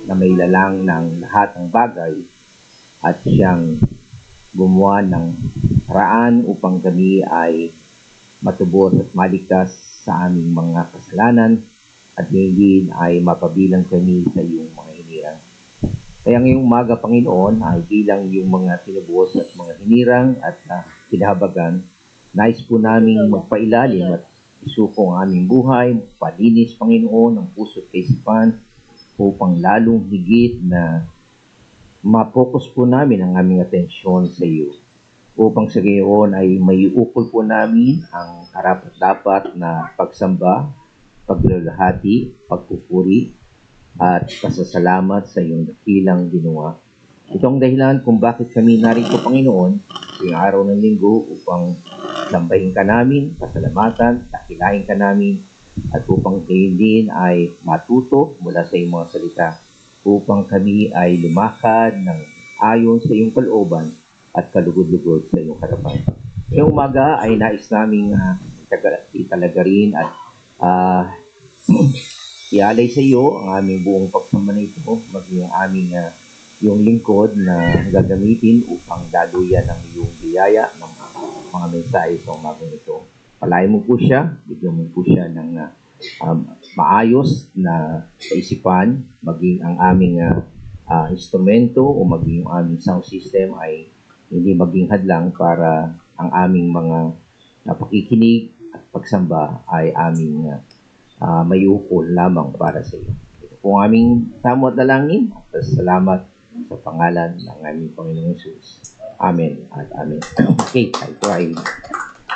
na may lalang ng lahat ng bagay at siyang gumawa ng paraan upang kami ay matubos at maligtas sa aming mga kasalanan at ngayon ay mapabilang kami sa iyong mga hinirang. Kaya ngayong umaga, Panginoon, ay bilang yung mga tinubuhos at mga hinirang at kinahabagan, nais po namin magpailalim at isuko ang aming buhay, palinis, Panginoon, ng puso at kaisipan upang lalong higit na mapokus po namin ang aming atensyon sa iyo. Upang sa gayon ay maiukol po namin ang karapat-dapat na pagsamba, paglalahati, pagpupuri, at pasasalamat sa iyong dakilang ginawa. Ito ang dahilan kung bakit kami narito, Panginoon, sa araw ng linggo upang sambahin ka namin, pasalamatan, dakilahin ka namin, at upang kayo din ay matuto mula sa iyong mga salita, upang kami ay lumakad ng ayon sa iyong kalooban at kalugod-lugod sa iyong harapan. Ngayong umaga ay nais naming italaga rin at ialay sa iyo ang aming buong pagsamba na ito, maging ang aming yung lingkod na gagamitin upang daluyan ng iyong biyaya ng mga mensahe sa umagang ito. Palayan mo po siya, bigyan mo po siya ng maayos na kaisipan, maging ang aming instrumento o maging ang aming sound system ay hindi maging hadlang para ang aming mga pakikinig at pagsamba ay aming may ukol lamang para sa iyo. Ito po ang aming tamo at dalangin at salamat sa pangalan ng aming Panginoong Jesus. Amen at amen. Okay, tayo po ay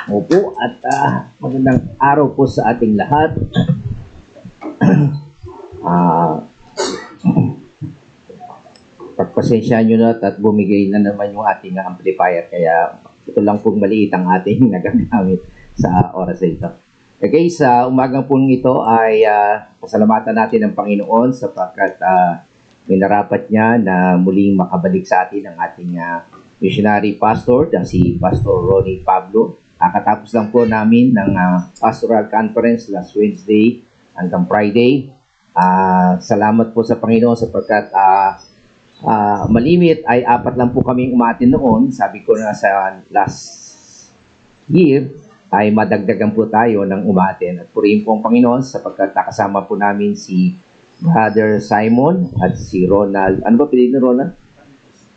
upo at magandang araw po sa ating lahat. Pagpasensya nyo na at bumigay na naman yung ating amplifier, kaya ito lang pong maliit ang ating nagagamit sa oras na ito. Okay, sa umagang po ito ay pasalamatan natin ang Panginoon sapagkat minarapat niya na muling makabalik sa atin ang ating missionary pastor na si Pastor Ronnie Pablo. Katapos lang po namin ng pastoral conference last Wednesday hanggang Friday. Salamat po sa Panginoon sapagkat malimit ay 4 lang po kaming umatin noon. Sabi ko na sa last year ay madagdagan po tayo ng umatin. At purihin po ang Panginoon sapagkat nakasama po namin si Brother Simon at si Ronald. Ano ba pinili ni Ronald?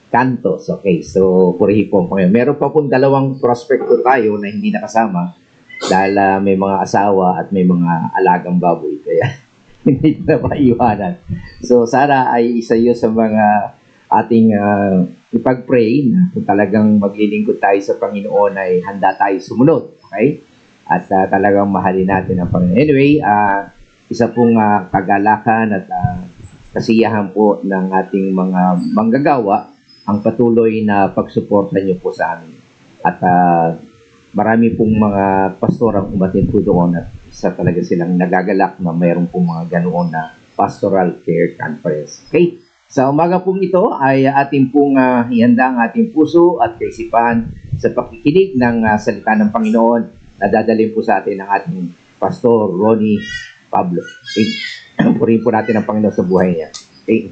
Cantos. Okay, so purihin po ang Panginoon. Meron pa pong 2 prospect po tayo na hindi nakasama dahil may mga asawa at may mga alagang baboy. Kaya hindi na maiwanan. So sana ay isa yun sa mga ating ipag-pray na kung talagang maglilingkod tayo sa Panginoon ay handa tayo sumunod. Okay? At talagang mahalin natin ang Panginoon. Anyway, isa pong kagalakan at kasiyahan po ng ating mga manggagawa ang patuloy na pagsuporta niyo po sa amin. At marami pong mga pastor ang umatin po doon at isa talaga silang nagagalak na mayroon pong mga ganoon na pastoral care conference. Okay? Sa umaga pong ito ay ating pong ihanda ang ating puso at kaisipan sa pakikinig ng salita ng Panginoon na dadalhin po sa atin ng ating Pastor Ronnie Pablo. Okay? Purihin po natin ang Panginoon sa buhay niya. Okay?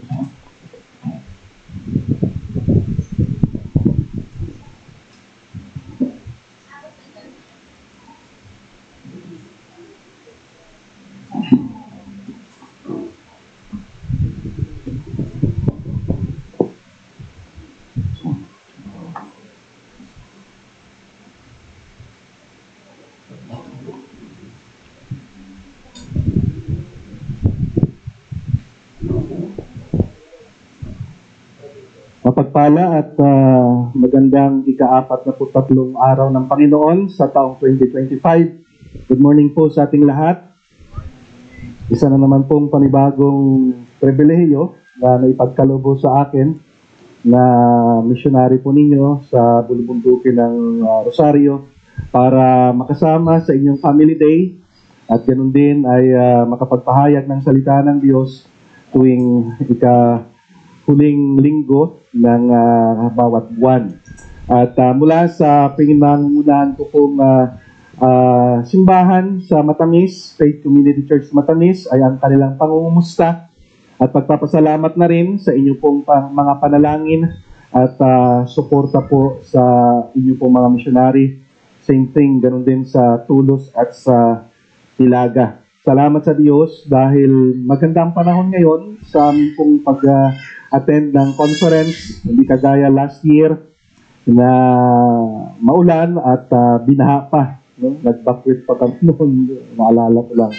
Mapagpala at magandang ika-43 araw ng Panginoon sa taong 2025. Good morning po sa ating lahat. Isa na naman pong panibagong pribilehiyo na naipagkaloob sa akin na missionary po ninyo sa bulubundukin ng Rosario para makasama sa inyong family day at ganoon din ay makapagpahayag ng salita ng Diyos tuwing huling linggo ng bawat buwan. At mula sa pinangungunahan ko pong simbahan sa Matamis, Faith Community Church Matamis, ay ang kanilang pangungumusta At pagpapasalamat na rin sa inyo pong mga panalangin at suporta po sa inyo pong mga missionary. Same thing, ganun din sa Tulos at sa Ilaga. Salamat sa Diyos dahil magandang panahon ngayon sa aming pong pag-attend ng conference. Hindi kagaya last year na maulan at binaha pa. No? Nag-backward pa kami noon, naalala ko lang,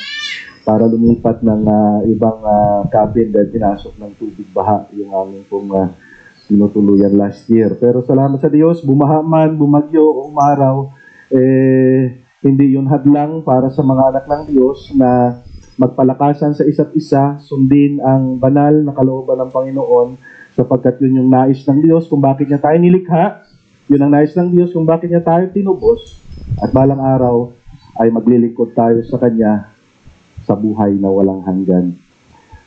para lumipat ng ibang cabin dahil pinasok ng tubig baha yung aming pong tinutuluyan last year. Pero salamat sa Diyos, bumaha man, bumagyo, umaraw, hindi yun hadlang para sa mga anak ng Diyos na magpalakasan sa isa't isa, sundin ang banal na kalooban ng Panginoon sapagkat yun yung nais ng Diyos kung bakit niya tayo nilikha, yun ang nais ng Diyos kung bakit niya tayo tinubos, at balang araw ay maglilingkod tayo sa Kanya sa buhay na walang hanggan.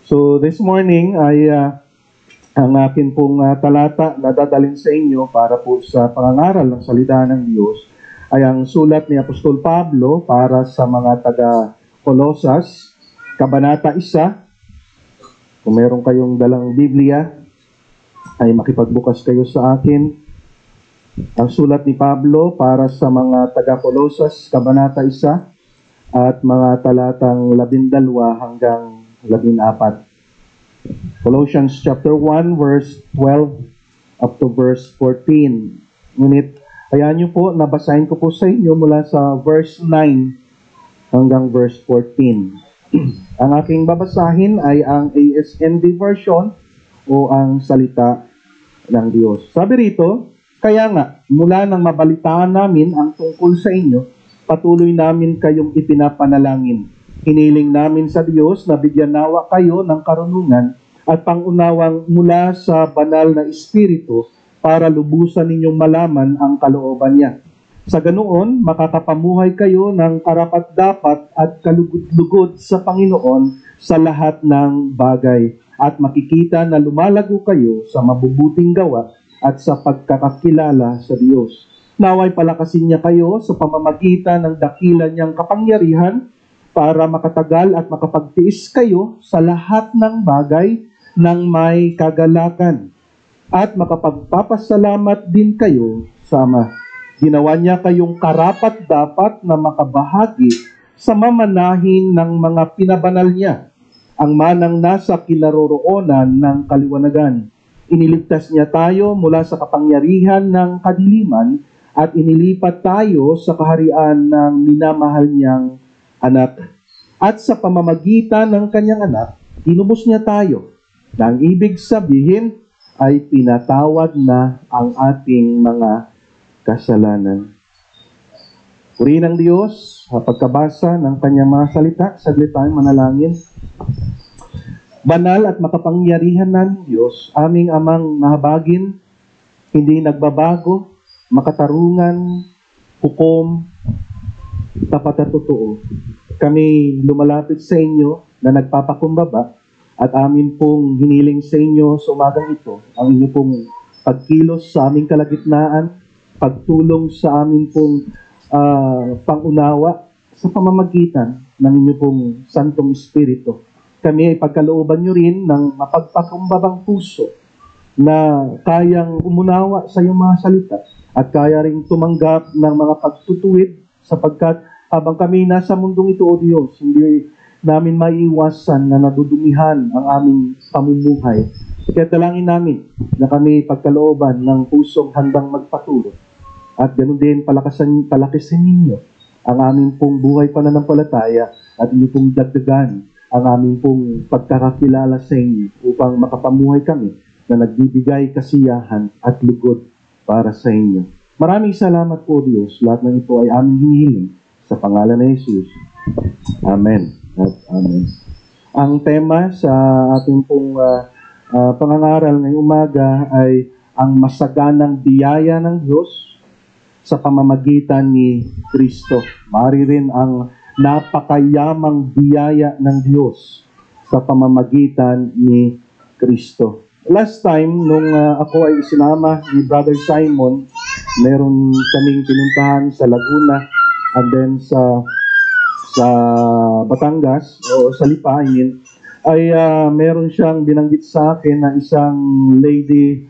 So this morning ay ang akin pong talata na dadalhin sa inyo para po sa pangangaral ng salita ng Diyos ay ang sulat ni Apostol Pablo para sa mga taga-Colosas, Kabanata 1. Kung meron kayong dalang Biblia, ay makipagbukas kayo sa akin. Ang sulat ni Pablo para sa mga taga-Colosas, Kabanata 1, at mga talatang 12 hanggang 14. Colossians chapter 1, verse 12 up to verse 14. Ngunit, hayaan niyo po, nabasahin ko po sa inyo mula sa verse 9 hanggang verse 14. Ang aking babasahin ay ang ASND version o ang salita ng Diyos. Sabi rito, kaya nga, mula nang mabalitaan namin ang tungkol sa inyo, patuloy namin kayong ipinapanalangin. Hiniling namin sa Diyos na bigyan nawa kayo ng karunungan at pangunawang mula sa banal na Espiritu para lubusan ninyong malaman ang kalooban niya. Sa ganoon, makakapamuhay kayo ng karapat-dapat at kalugod-lugod sa Panginoon sa lahat ng bagay at makikita na lumalago kayo sa mabubuting gawa at sa pagkakakilala sa Diyos. Naway palakasin niya kayo sa pamamagitan ng dakila niyang kapangyarihan para makatagal at makapagtiis kayo sa lahat ng bagay ng may kagalakan at makapagpapasalamat din kayo sa Ama. Ginawa niya kayong karapat-dapat na makabahagi sa mamanahin ng mga pinabanal niya, ang manang nasa kinaroroonan ng kaliwanagan. Iniligtas niya tayo mula sa kapangyarihan ng kadiliman at inilipat tayo sa kaharian ng minamahal niyang anak. At sa pamamagitan ng kanyang anak, tinubos niya tayo. Na ang ibig sabihin ay pinatawad na ang ating mga kasalanan. Purihin ang Diyos sa pagkabasa ng kanyang mga salita. Saglit tayong manalangin. Banal at makapangyarihan ng Diyos, aming amang mahabagin, hindi nagbabago, makatarungan, hukom, tapat at totoo. Kami lumalapit sa inyo na nagpapakumbaba at amin pong hiniling sa inyo sa umagang ito ang inyo pong pagkilos sa aming kalagitnaan, pagtulong sa amin pong pangunawa sa pamamagitan ng inyo pong Santong Espiritu. Kami ay pagkalooban nyo rin ng mapagpakumbabang puso na kayang umunawa sa iyong mga salita at kaya ring tumanggap ng mga pagtutuwid sapagkat habang kami nasa mundong ito, O Diyos, hindi namin maiiwasan na nadudumihan ang aming pamumuhay. Kaya dalangin namin na kami pagkalooban ng pusong handang magpatuloy at ganoon din palakasin ninyo ang aming pong buhay pananampalataya at inyo pong dagdagan ang aming pong pagkakakilala sa inyo upang makapamuhay kami na nagbibigay kasiyahan at lugod para sa inyo. Maraming salamat po, Diyos. Lahat ng ito ay aming hinihiling sa pangalan ng Jesus. Amen. At amen. Ang tema sa ating pong pangangaral ngayong umaga ay ang masaganang biyaya ng Diyos sa pamamagitan ni Kristo. Mari rin ang napakayamang biyaya ng Diyos sa pamamagitan ni Kristo. Last time, nung ako ay isinama ni Brother Simon, meron kaming pinuntahan sa Laguna and then sa Batangas, o sa Lipa, ay meron siyang binanggit sa akin na isang lady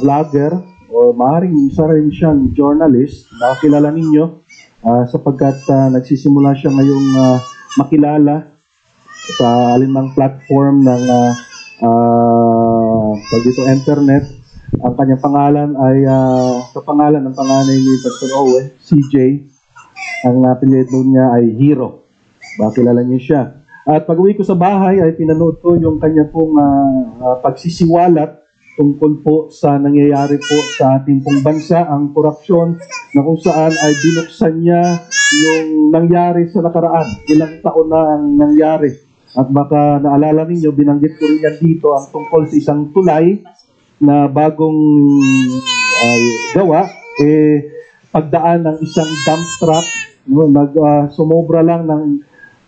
vlogger o maaaring isa rin siyang journalist na kilala ninyo sapagkat nagsisimula siya ngayong makilala sa alinmang platform ng dito internet. Ang kanyang pangalan ay sa pangalan ng panganay ni Pastor Owe, CJ. Ang apelyido niya ay Hero. Baka kilala niyo siya. At pag-uwi ko sa bahay ay pinanood ko yung kanya pong pagsisiwalat tungkol po sa nangyayari po sa ating pong bansa, ang korupsyon na kung saan ay binuksan niya yung nangyari sa nakaraan. Ilang taon na ang nangyari. At baka naalala ninyo, binanggit ko rin yan dito ang tungkol sa isang tulay na bagong gawa, pagdaan ng isang dump truck, no, sumobra lang ng,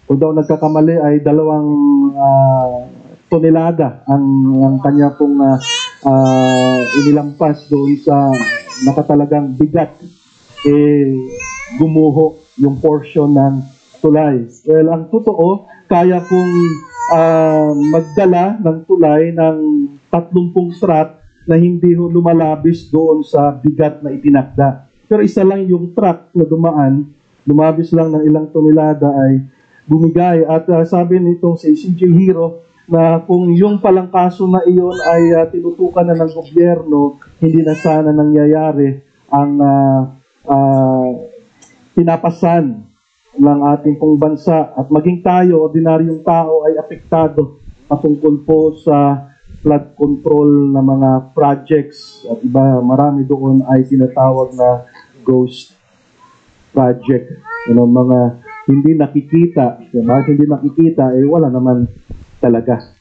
kung daw nagkakamali ay 2 tonelada ang kanya pong inilampas doon sa nakatalagang bigat, gumuho yung portion ng tulay. Well, ang totoo, kaya kong magdala ng tulay ng 30 truck na hindi lumalabis doon sa bigat na itinakda. Pero isa lang yung truck na dumaan, lumabis lang ng ilang tonelada ay bumigay. At sabi nitong si CJ Hero na kung yung palang kaso na iyon ay tinutukan na ng gobyerno, hindi na sana nangyayari ang pinapasan ng ating pong bansa. At maging tayo, ordinaryong tao, ay apektado patungkol po sa flood control na mga projects at iba, marami doon ay tinatawag na ghost project. Mga hindi nakikita. Bakit hindi nakikita? Wala naman talaga.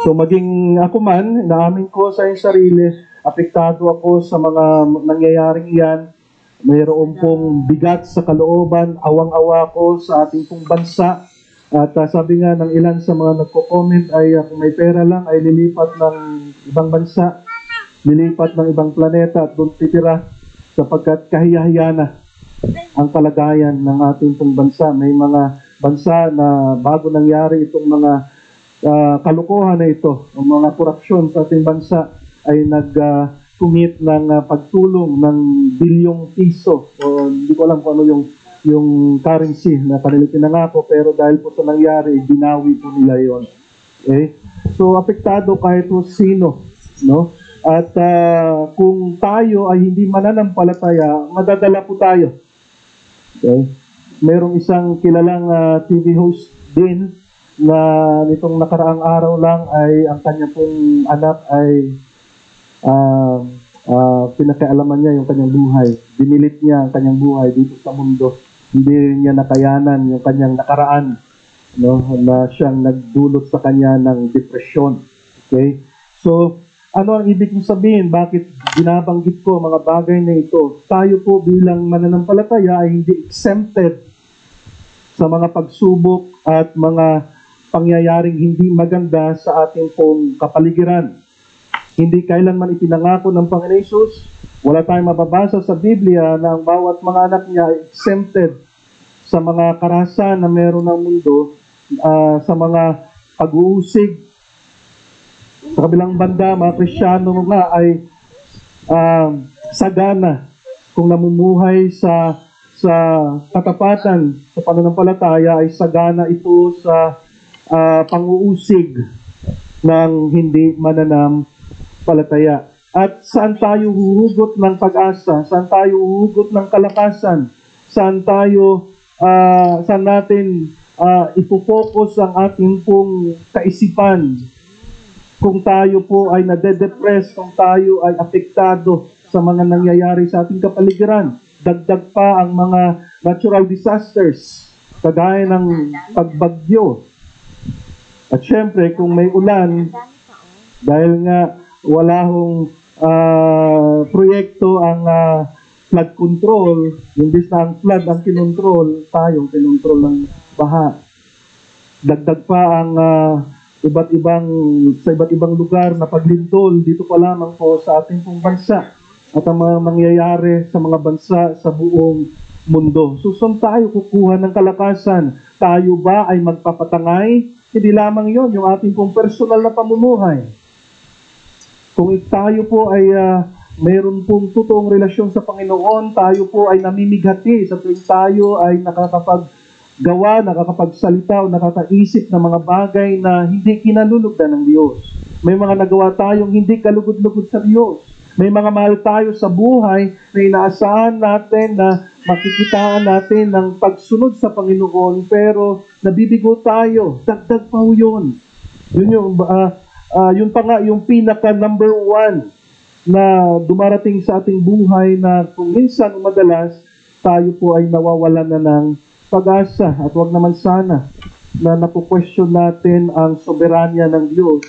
So maging ako man, naamin ko sa sarili, apektado ako sa mga nangyayaring yan. Mayroon pong bigat sa kalooban, awang-awa ko sa ating pong bansa. At sabi nga ng ilan sa mga nagko-comment ay kung may pera lang ay lilipat ng ibang bansa, lilipat ng ibang planeta at doon titira sapagkat kahiyahiya na ang kalagayan ng ating pong bansa. May mga bansa na bago nangyari itong mga kalukuhan na ito, ang mga korupsyon sa ating bansa ay nag-commit ng pagtulong ng bilyong piso o hindi ko alam kung ano yung currency na kanila pinangako, pero dahil po sa nangyari, binawi po nila yon. Okay? So, apektado kahit po sino. No? At kung tayo ay hindi mananampalataya, madadala po tayo. Okay? Merong isang kilalang TV host din na nitong nakaraang araw lang ay ang kanya pong anak ay pinakialaman niya yung kanyang buhay. Dinilit niya ang kanyang buhay dito sa mundo. Hindi niya nakayanan yung kanyang nakaraan, no, na siyang nagdulot sa kanya ng depresyon. Okay? So, ano ang ibig kong sabihin? Bakit binabanggit ko mga bagay na ito? Tayo po bilang mananampalataya ay hindi exempted sa mga pagsubok at mga pangyayaring hindi maganda sa ating pong kapaligiran. Hindi kailanman ipinangako ng Panginoon Hesus. Wala tayong mababasa sa Biblia na ang bawat mga anak niya ay exempted sa mga karahasan na meron ng mundo, sa mga pag-uusig. Sa kabilang banda, mga Kristiyano nga ay sagana kung namumuhay sa katapatan, sa pananampalataya, ay sagana ito sa pang-uusig ng hindi mananampalataya. At saan tayo huhugot ng pag-asa? Saan tayo huhugot ng kalakasan? Saan natin ipo-focus ang ating pong kaisipan? Kung tayo po ay nade-depress, kung tayo ay apektado sa mga nangyayari sa ating kapaligiran, dagdag pa ang mga natural disasters, kagaya ng pagbagyo. At syempre, kung may ulan, dahil nga wala hong proyekto ang flood control, imbis na ang flood ang kinontrol, tayong kinontrol ng baha. Dagdag pa ang sa iba't ibang lugar na paglintol dito pa lamang po sa ating pong bansa at ang mga mangyayari sa mga bansa sa buong mundo. So, saan tayo kukuha ng kalakasan? Tayo ba ay magpapatangay Hindi lamang yon yung ating pong personal na pamumuhay. Kung tayo po ay mayroon pong totoong relasyon sa Panginoon, tayo po ay namimighati sa tuwing tayo ay nakakapaggawa, nakakapagsalita o nakakaisip ng mga bagay na hindi kinalulugdan ng Diyos. May mga nagawa tayong hindi kalugod-lugod sa Diyos. May mga mahal tayo sa buhay na inaasahan natin na makikitaan natin ng pagsunod sa Panginoon, pero nabibigo tayo. Dagdag pa ho yun. Yun pa nga, yung pinaka number one na dumarating sa ating buhay na kung minsan o madalas, tayo po ay nawawalan na ng pag-asa. At wag naman sana na napo-question natin ang soberanya ng Diyos.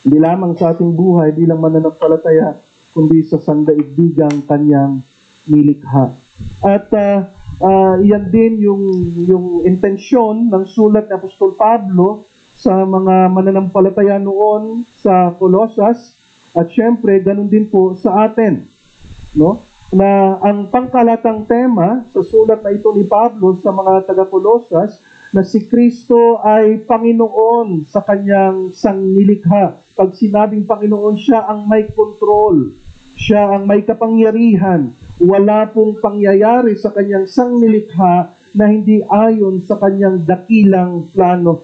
Hindi lamang sa ating buhay bilang mananampalataya, kundi sa sandaigdigang kanyang nilikha. At iyan din yung intensyon ng sulat ni Apostol Pablo sa mga mananampalataya noon sa Colosas, at syempre ganun din po sa atin, no? Na ang pangkalatang tema sa sulat na ito ni Pablo sa mga taga-Colosas, na si Kristo ay Panginoon sa kanyang sangnilikha. Pag sinabing Panginoon, siya ang may control, siya ang may kapangyarihan. Wala pong pangyayari sa kanyang sangnilikha na hindi ayon sa kanyang dakilang plano.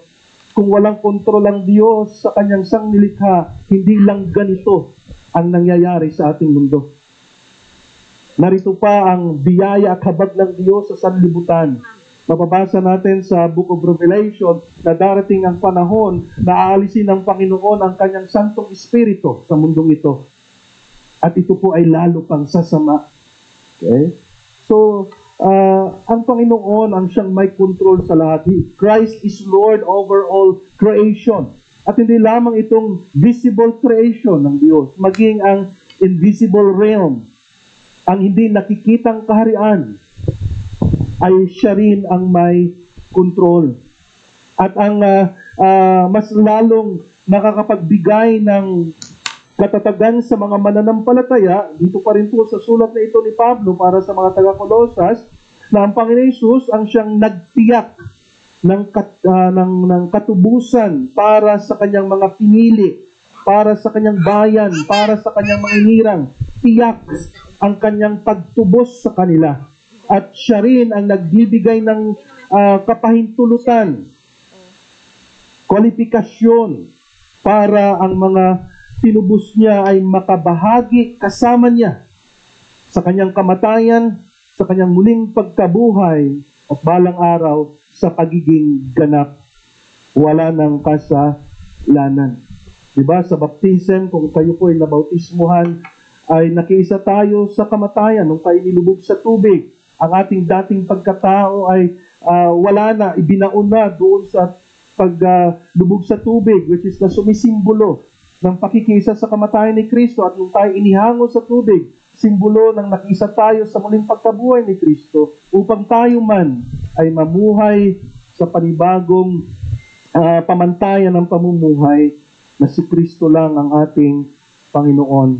Kung walang kontrol ang Diyos sa kanyang sangnilikha, hindi lang ganito ang nangyayari sa ating mundo. Narito pa ang biyaya at habag ng Diyos sa sanlibutan. Mababasa natin sa Book of Revelation na darating ang panahon na aalisin ng Panginoon ang kanyang Santong Espiritu sa mundong ito. At ito po ay lalo pang sasama. Okay? So, ang Panginoon ang siyang may control sa lahat. Christ is Lord over all creation. At hindi lamang itong visible creation ng Diyos, maging ang invisible realm, ang hindi nakikitang kaharian, ay siya rin ang may control. At ang mas lalong nakakapagbigay ng katatagan sa mga mananampalataya, dito pa rin po sa sulat na ito ni Pablo para sa mga taga-Colosas, na ang Panginoon Hesus ang siyang nagtiyak ng katubusan para sa kanyang mga pinili, para sa kanyang bayan, para sa kanyang mga inirang. Tiyak ang kanyang pagtubos sa kanila. At siya rin ang nagbibigay ng kapahintulutan, kwalifikasyon para ang mga tinubos niya ay makabahagi kasama niya sa kanyang kamatayan, sa kanyang muling pagkabuhay, at balang araw sa pagiging ganap. Wala ng kasalanan. Diba? Sa baptism, kung kayo po ay nabautismuhan, ay nakiisa tayo sa kamatayan nung tayo nilubog sa tubig. Ang ating dating pagkatao ay wala na, ibinaon na doon sa paglubog sa tubig, which is na sumisimbolo ng pakikisa sa kamatayan ni Kristo. At nung tayo inihango sa tubig, simbolo ng nakisa tayo sa muling pagkabuhay ni Kristo, upang tayo man ay mamuhay sa panibagong pamantayan ng pamumuhay na si Kristo lang ang ating Panginoon.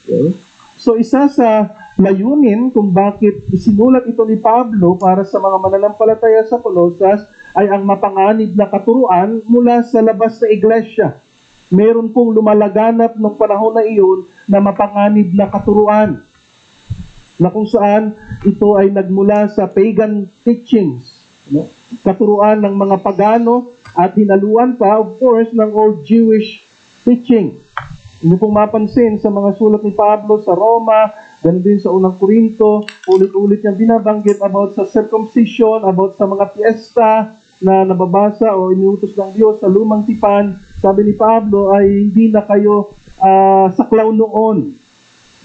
Okay? So isa sa layunin kung bakit isinulat ito ni Pablo para sa mga mananampalataya sa Colosas ay ang mapanganib na katuruan mula sa labas na iglesia. Meron pong lumalaganap ng panahon na iyon na mapanganib na katuruan, na kung saan ito ay nagmula sa pagan teachings, no? Katuruan ng mga pagano at hinaluan pa, of course, ng old Jewish teaching. Hindi pong mapansin sa mga sulat ni Pablo sa Roma, ganun din sa unang Korinto, ulit-ulit niyang binabanggit about sa circumcision, about sa mga fiesta na nababasa o iniutos ng Diyos sa lumang tipan. Sabi ni Pablo ay hindi na kayo saklaw noon.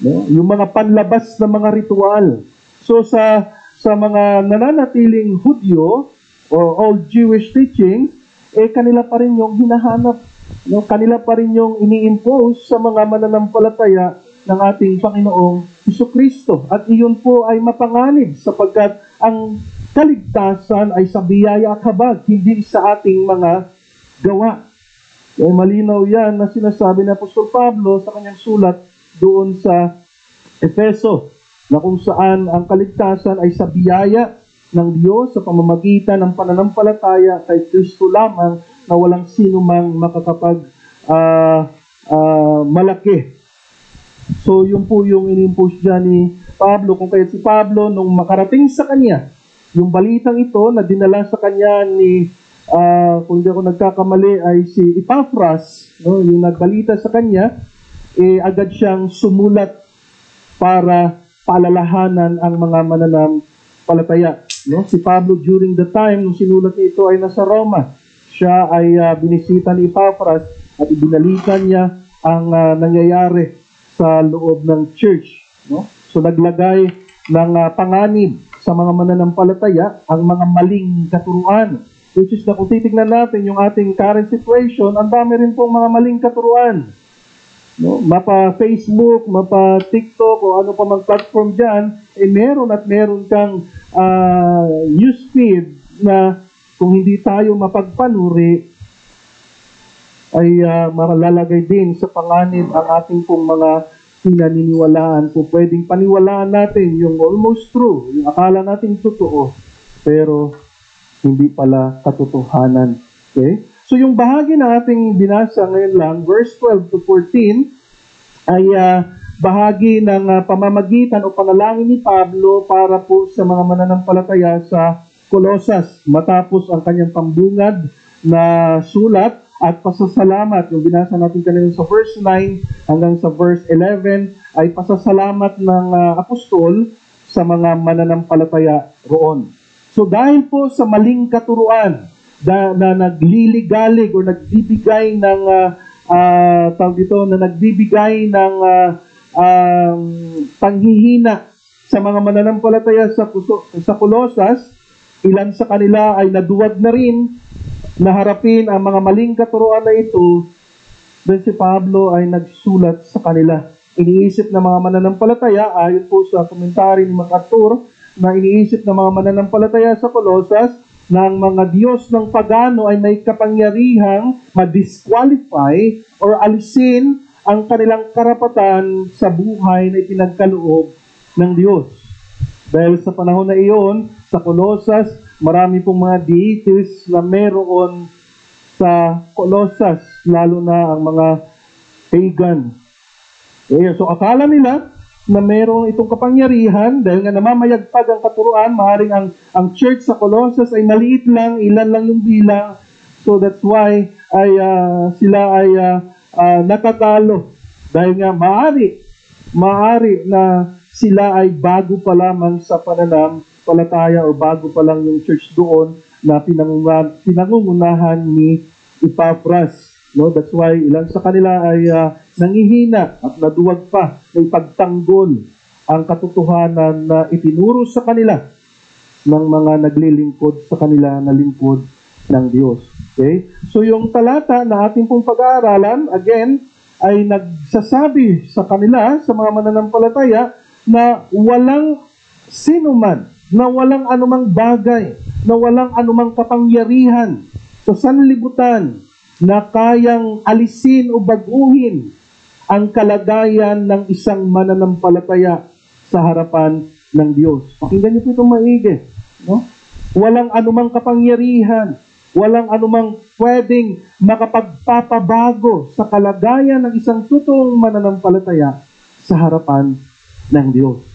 No? Yung mga panlabas na mga ritual. So sa mga nananatiling Hudyo o old Jewish teaching, kanila pa rin yung hinahanap. No, kanila pa rin yung ini-impose sa mga mananampalataya ng ating Panginoong Jesucristo. At iyon po ay mapanganib sapagkat ang kaligtasan ay sa biyaya at habag, hindi sa ating mga gawa. Malinaw yan na sinasabi ni Apostol Pablo sa kanyang sulat doon sa Efeso, na kung saan ang kaligtasan ay sa biyaya ng Diyos sa pamamagitan ng pananampalataya kay Kristo lamang, na walang sino mang makakapag malaki. So yun po yung in-impose dyan ni Pablo. Kung kaya si Pablo, nung makarating sa kanya, yung balitang ito na dinala sa kanya ni, kung hindi ako nagkakamali, ay si Epaphras, no, yung nagbalita sa kanya, agad siyang sumulat para paalalahanan ang mga mananampalataya. No? Si Pablo, during the time nung sinulat niya ito, ay nasa Roma. Siya ay binisita ni Epaphras at ibinalikan niya ang nangyayari sa loob ng church. No? So naglagay ng panganib sa mga mananampalataya ang mga maling katuruan. Which is na kung titignan natin yung ating current situation, ang dami rin pong mga maling katuruan. No? Mapa Facebook, mapa TikTok, o ano pa mang platform dyan, meron at meron kang newsfeed na kung hindi tayo mapagpanuri, ay malalagay din sa panganib ang ating pong mga pinaniniwalaan. Kung pwedeng paniwalaan natin yung almost true, yung akala natin totoo, pero hindi pala katotohanan. Okay? So yung bahagi na ating binasa ngayon lang, verse 12 to 14, ay bahagi ng pamamagitan o panalangin ni Pablo para po sa mga mananampalataya sa Colosas. Matapos ang kanyang pambungad na sulat at pasasalamat, yung binasa natin kanina sa verse 9 hanggang sa verse 11, ay pasasalamat ng apostol sa mga mananampalataya roon. So dahil po sa maling katuruan, na nagliligalig o nagbibigay ng nagbibigay ng panghihina sa mga mananampalataya sa Colosas, ilan sa kanila ay naduwag na rin na harapin ang mga maling katuruan na ito. Then si Pablo ay nagsulat sa kanila. Iniisip ng mga mananampalataya, ayon po sa komentary ni MacArthur, na iniisip ng mga mananampalataya sa Colosas na ang mga Diyos ng pagano ay may kapangyarihang ma-disqualify or alisin ang kanilang karapatan sa buhay na ipinagkaloob ng Diyos. Dahil sa panahon na iyon, sa Colosas, marami pong mga deities na meron sa Colosas, lalo na ang mga pagan. So akala nila na mayroong itong kapangyarihan dahil nga namamayagpag ang katuruan, maaaring ang church sa Colossus ay maliit lang, ilan lang yung bilang. So that's why ay sila ay natatalo dahil nga maaari na sila ay bago pa lamang sa pananampalataya o bago pa lang yung church doon na pinangungunahan ni Epaphras. No, that's why ilan sa kanila ay nangihina at naduwag pa na ipagtanggol ang katotohanan na itinuro sa kanila ng mga naglilingkod sa kanila na lingkod ng Diyos. Okay? So yung talata na ating pong pag-aaralan, again, ay nagsasabi sa kanila, sa mga mananampalataya, na walang sinuman, na walang anumang bagay, na walang anumang kapangyarihan sa sanlibutan na kayang alisin o baguhin ang kalagayan ng isang mananampalataya sa harapan ng Diyos. Pakinggan niyo po itong maigi. No? Walang anumang kapangyarihan, walang anumang pwedeng makapagpapabago sa kalagayan ng isang totoong mananampalataya sa harapan ng Diyos.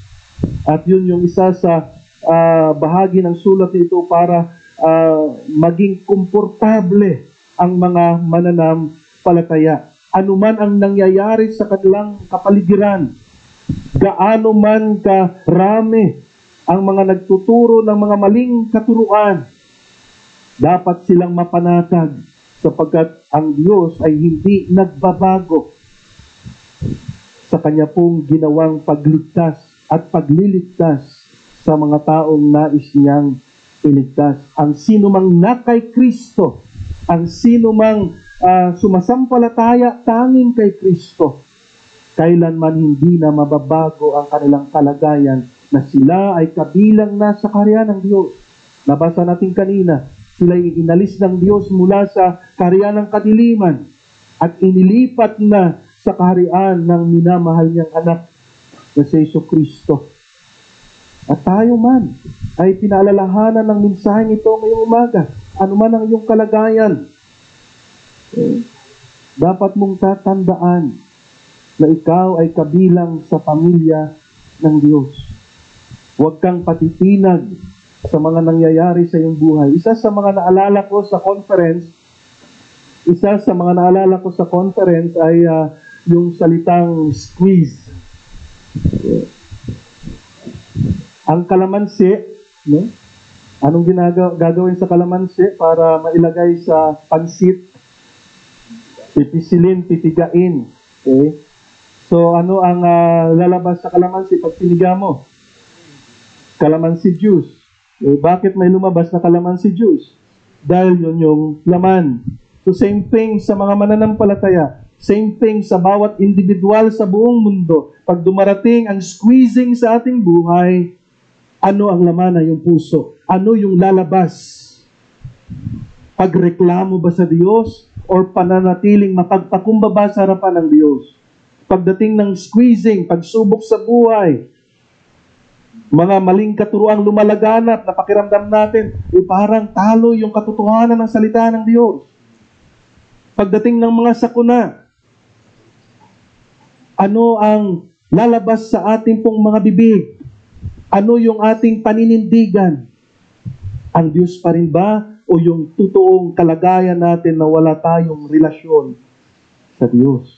At yun yung isa sa bahagi ng sulat nito para maging komportable ang mga mananampalataya. Ano man ang nangyayari sa kanilang kapaligiran, gaano man karami ang mga nagtuturo ng mga maling katuruan, dapat silang mapanatag sapagkat ang Diyos ay hindi nagbabago sa Kanya pong ginawang pagligtas at pagliligtas sa mga taong nais niyang iligtas. Ang sino mang na kay Kristo, ang sino mang sumasampalataya tanging kay Kristo, kailanman hindi na mababago ang kanilang kalagayan na sila ay kabilang na sa kaharian ng Diyos. Nabasa natin kanina, sila ay inalis ng Diyos mula sa kaharian ng kadiliman at inilipat na sa kaharian ng minamahal niyang anak na si Jesucristo. At tayo man ay pinaalalahanan ng mensaheng ito ngayong umaga. Ano man ang iyong kalagayan, Dapat mong tatandaan na ikaw ay kabilang sa pamilya ng Diyos. Huwag kang patitinag sa mga nangyayari sa iyong buhay. Isa sa mga naalala ko sa conference ay yung salitang squeeze. Ang kalamansi, no? Anong gagawin sa kalamansi para mailagay sa pansit? Pipisilin, titigain. Okay? So, ano ang lalabas sa kalamansi pag piniga mo? Kalamansi juice. Bakit may lumabas na kalamansi juice? Dahil yun yung laman. So, same thing sa mga mananampalataya. Same thing sa bawat individual sa buong mundo. Pag dumarating ang squeezing sa ating buhay, ano ang laman ng iyong puso? Ano yung lalabas? Pagreklamo ba sa Diyos? Or pananatiling mapagpakumbaba sa harapan ng Diyos? Pagdating ng squeezing, pagsubok sa buhay, mga maling katuruang lumalaganap na pakiramdam natin, parang talo yung katotohanan ng salita ng Diyos. Pagdating ng mga sakuna, ano ang lalabas sa ating pong mga bibig? Ano yung ating paninindigan? Ang Diyos pa rin ba? O yung totoong kalagayan natin na wala tayong relasyon sa Diyos?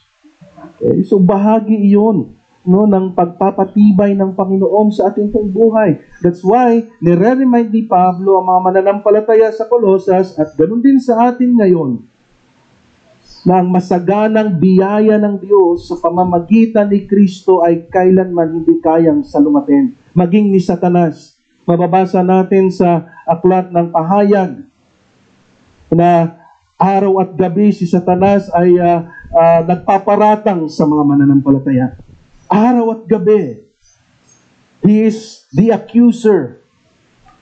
Okay? So bahagi iyon, no, ng pagpapatibay ng Panginoon sa ating pong buhay. That's why, nire-remind ni Pablo ang mga mananampalataya sa Colosas at ganun din sa atin ngayon, na ang masaganang biyaya ng Diyos sa pamamagitan ni Kristo ay kailanman hindi kayang salumatin. Maging ni Satanas. Mababasa natin sa aklat ng pahayag na araw at gabi si Satanas ay nagpaparatang sa mga mananampalataya. Araw at gabi. He is the accuser.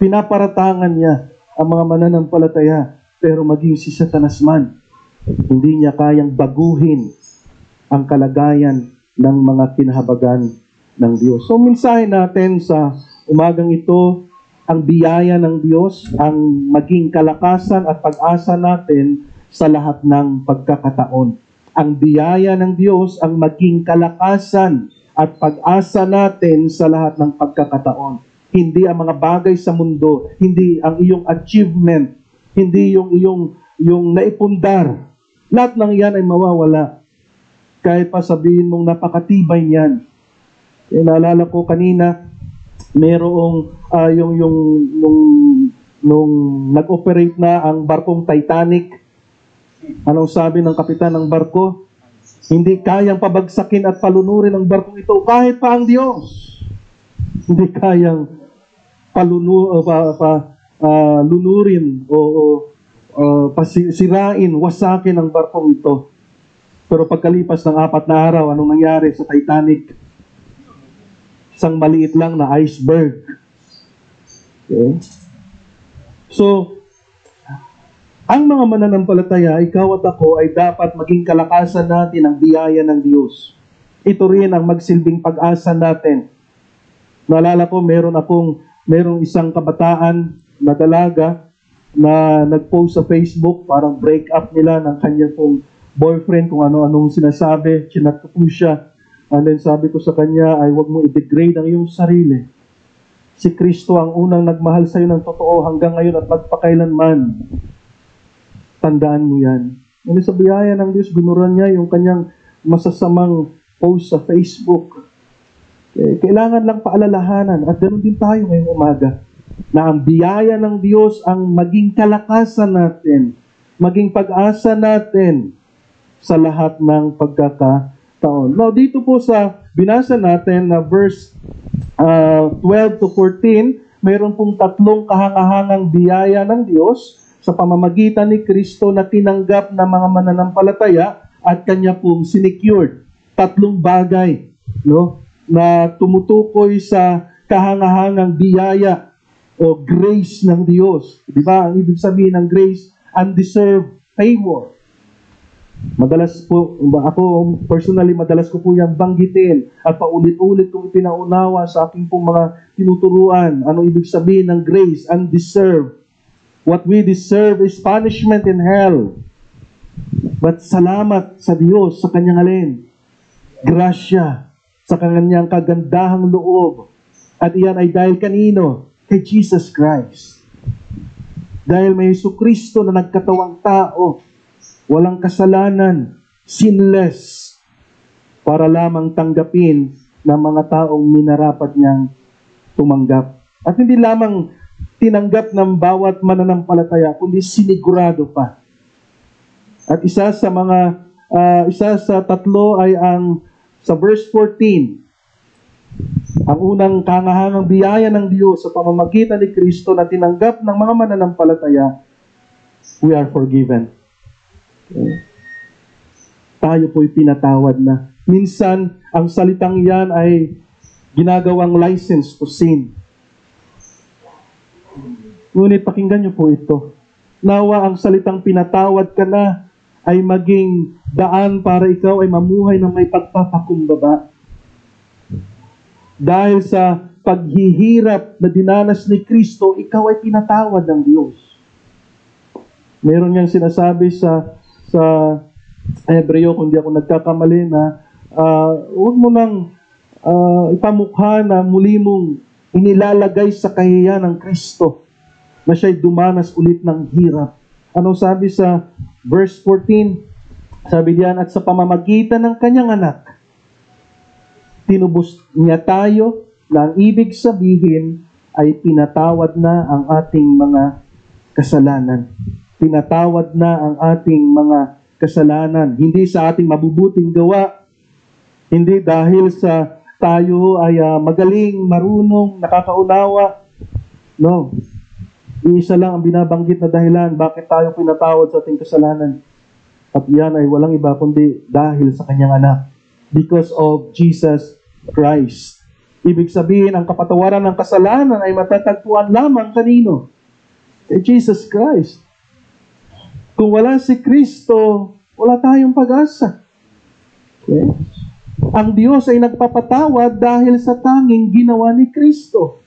Pinaparatangan niya ang mga mananampalataya. Pero maging si Satanas man, hindi niya kayang baguhin ang kalagayan ng mga kinahabagan ng Diyos. So, mensahe natin sa umagang ito, ang biyaya ng Diyos, ang maging kalakasan at pag-asa natin sa lahat ng pagkakataon. Ang biyaya ng Diyos, ang maging kalakasan at pag-asa natin sa lahat ng pagkakataon. Hindi ang mga bagay sa mundo, hindi ang iyong achievement, hindi yung naipundar. Lahat ng yan ay mawawala. Kahit pa sabihin mong napakatibay niyan. Naalala ko kanina, merong nung nag-operate na ang barkong Titanic. Anong sabi ng kapitan ng barko? Hindi kayang pabagsakin at palunurin ang barkong ito kahit pa ang Diyos. Hindi kayang lunurin o sirain, wasakin ang barkong ito. Pero pagkalipas ng 4 na araw, anong nangyari sa Titanic? Isang maliit lang na iceberg. Okay? So, ang mga mananampalataya, ikaw at ako, ay dapat maging kalakasan natin ang biyaya ng Diyos. Ito rin ang magsilbing pag-asa natin. Naalala ko, merong isang kabataan na dalaga na nag-post sa Facebook, parang break up nila ng kanyang pong boyfriend, kung ano-anong sinasabi, chinat ko po siya. And then sabi ko sa kanya ay huwag mo i-degrade ang iyong sarili. Si Kristo ang unang nagmahal sa iyo ng totoo hanggang ngayon at magpakailanman. Tandaan mo yan. Ano sa biyaya ng Diyos, ginuran niya yung kanyang masasamang post sa Facebook. Kailangan lang paalalahanan at ganoon din tayo ngayong umaga na ang biyaya ng Diyos ang maging kalakasan natin, maging pag-asa natin sa lahat ng pagkakataon. Now, dito po sa binasa natin na verse 12 to 14, mayroon pong 3 kahangahangang biyaya ng Diyos sa pamamagitan ni Kristo na tinanggap ng mga mananampalataya at kanya pong sinecured. 3 bagay, no, na tumutukoy sa kahangahangang biyaya o grace ng Diyos. Di ba? Ang ibig sabihin ng grace, undeserved favor. Madalas po, ako personally, madalas ko po yung banggitin at paulit-ulit kong ipinaunawa sa aking pong mga tinuturuan. Anong ibig sabihin ng grace? Undeserved. What we deserve is punishment in hell. But salamat sa Diyos sa kanyang alin? Grasya, sa kanyang kagandahang loob. At iyan ay dahil kanino? Kay Jesus Christ. Dahil may Jesucristo na nagkatawang tao, walang kasalanan, sinless, para lamang tanggapin ng mga taong minarapat niyang tumanggap. At hindi lamang tinanggap ng bawat mananampalataya, kundi sinigurado pa. At isa sa tatlo ay sa verse 14, ang unang kangahangang biyaya ng Diyos sa pamamagitan ni Kristo na tinanggap ng mga mananampalataya, we are forgiven. Okay. Tayo po'y pinatawad na. Minsan, ang salitang yan ay ginagawang license to sin. Ngunit pakinggan niyo po ito. Nawa ang salitang pinatawad ka na ay maging daan para ikaw ay mamuhay ng may pagpapakumbaba. Dahil sa paghihirap na dinanas ni Kristo, ikaw ay pinatawad ng Diyos. Meron niyang sinasabi sa Hebreo, kung di ako nagkakamali, na huwag mo nang ipamukha na muli mong inilalagay sa kahihiyan ng Kristo na siya'y dumanas ulit ng hirap. Ano sabi sa verse 14? Sabi diyan, at sa pamamagitan ng kanyang anak, tinubos niya tayo na ang ibig sabihin ay pinatawad na ang ating mga kasalanan. Pinatawad na ang ating mga kasalanan. Hindi sa ating mabubuting gawa. Hindi dahil sa tayo ay magaling, marunong, nakakaunawa. No. Iisa lang ang binabanggit na dahilan bakit tayo pinatawad sa ating kasalanan. At yan ay walang iba kundi dahil sa kanyang anak. Because of Jesus Christ. Ibig sabihin, ang kapatawaran ng kasalanan ay matatagpuan lamang kanino? Kay Jesus Christ. Kung wala si Kristo, wala tayong pag-asa. Okay? Ang Diyos ay nagpapatawad dahil sa tanging ginawa ni Kristo.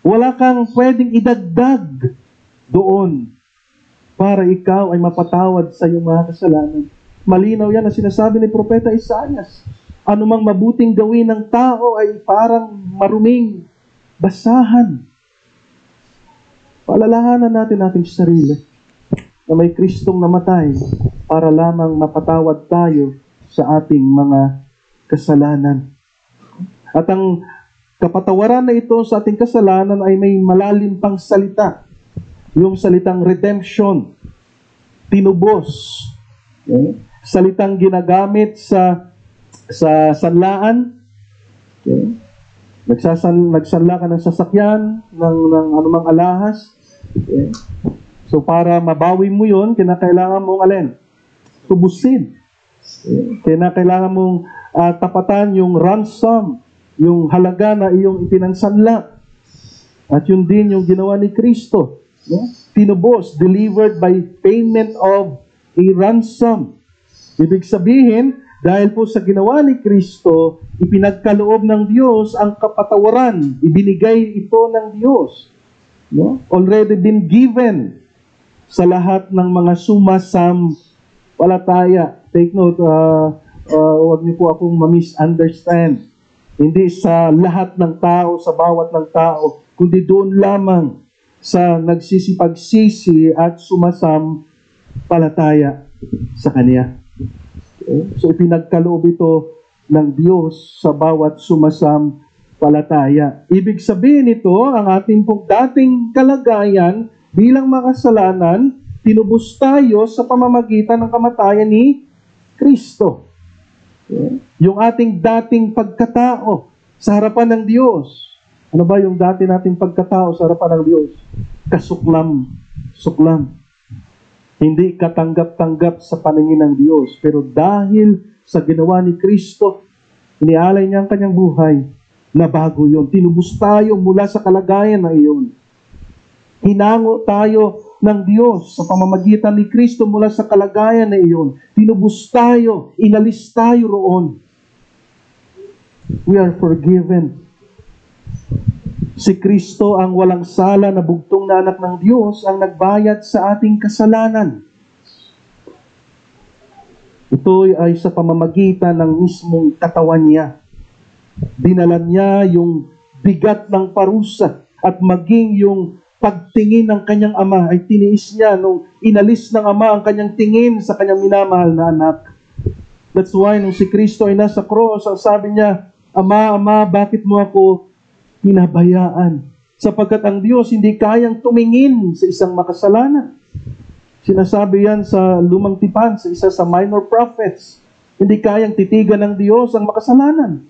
Wala kang pwedeng idagdag doon para ikaw ay mapatawad sa iyong mga kasalanan. Malinaw yan na sinasabi ni Propeta Isaias. Anumang mabuting gawin ng tao ay parang maruming basahan. Paalalahanan natin ating sarili na may Kristong namatay para lamang mapatawad tayo sa ating mga kasalanan. At ang kapatawaran na ito sa ating kasalanan ay may malalim pang salita. Yung salitang redemption, tinubos. Okay? Salitang ginagamit sa sanlaan. Okay? Nagsanla ka ng sasakyan, ng anumang alahas. Okay? So para mabawi mo yun, kinakailangan mong alin? Tubusin. Okay? Kinakailangan mong tapatan yung ransom, yung halaga na iyong ipinansanla. At yun din yung ginawa ni Kristo. Yeah? Tinubos, delivered by payment of a ransom. Ibig sabihin, dahil po sa ginawa ni Kristo, ipinagkaloob ng Diyos ang kapatawaran. Ibinigay ito ng Diyos. No? Already been given sa lahat ng mga sumasampalataya. Take note, huwag niyo po akong ma-misunderstand. Hindi sa lahat ng tao, sa bawat ng tao, kundi doon lamang sa nagsisipagsisi at sumasampalataya sa Kanya. Okay? So ipinagkaloob ito ng Diyos sa bawat sumasampalataya. Ibig sabihin ito, ang ating pong dating kalagayan bilang makasalanan, tinubos tayo sa pamamagitan ng kamatayan ni Kristo. Okay? Yung ating dating pagkatao sa harapan ng Diyos. Ano ba yung dati nating pagkatao sa harapan ng Diyos? Kasuklam. Suklam. Hindi katanggap-tanggap sa paningin ng Diyos. Pero dahil sa ginawa ni Kristo, inialay niya ang kanyang buhay, na bago yun. Tinubos tayo mula sa kalagayan na iyon. Hinango tayo ng Diyos sa pamamagitan ni Kristo mula sa kalagayan na iyon. Tinubos tayo, inalis tayo roon. We are forgiven. Si Kristo ang walang sala na bugtong na anak ng Diyos ang nagbayad sa ating kasalanan. Ito ay sa pamamagitan ng mismong katawan niya. Dinala niya yung bigat ng parusa at maging yung pagtingin ng kanyang ama ay tiniis niya nung inalis ng ama ang kanyang tingin sa kanyang minamahal na anak. That's why nung si Kristo ay nasa cross, ang sabi niya, Ama, Ama, bakit mo ako pinabayaan? Sapagkat ang Diyos hindi kayang tumingin sa isang makasalanan. Sinasabi yan sa Lumang Tipan, sa isa sa minor prophets. Hindi kayang titigan ng Diyos ang makasalanan.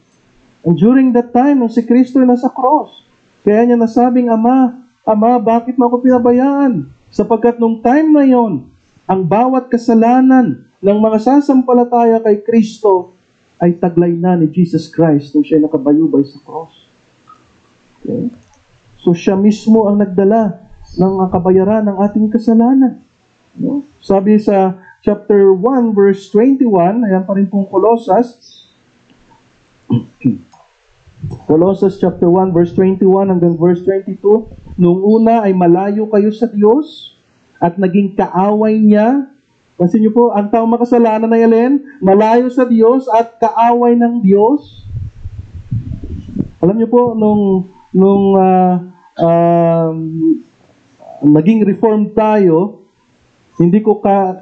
And during that time, nung si Kristo ay nasa cross, kaya niya nasabing, Ama, Ama, bakit mo ako pinabayaan? Sapagkat nung time na yon, ang bawat kasalanan ng mga sasampalataya kay Kristo ay taglay na ni Jesus Christ nung siya nakabayubay sa cross. Okay? So siya mismo ang nagdala ng kabayaran ng ating kasalanan. No? Sabi sa chapter 1 verse 21, ayan pa rin pong Colossus. Colossus chapter 1 verse 21 hanggang verse 22, noong una ay malayo kayo sa Diyos at naging kaaway niya. Pansin niyo po, ang taong makasalanan na yan, malayo sa Diyos at kaaway ng Diyos. Alam niyo po, nung naging reformed tayo,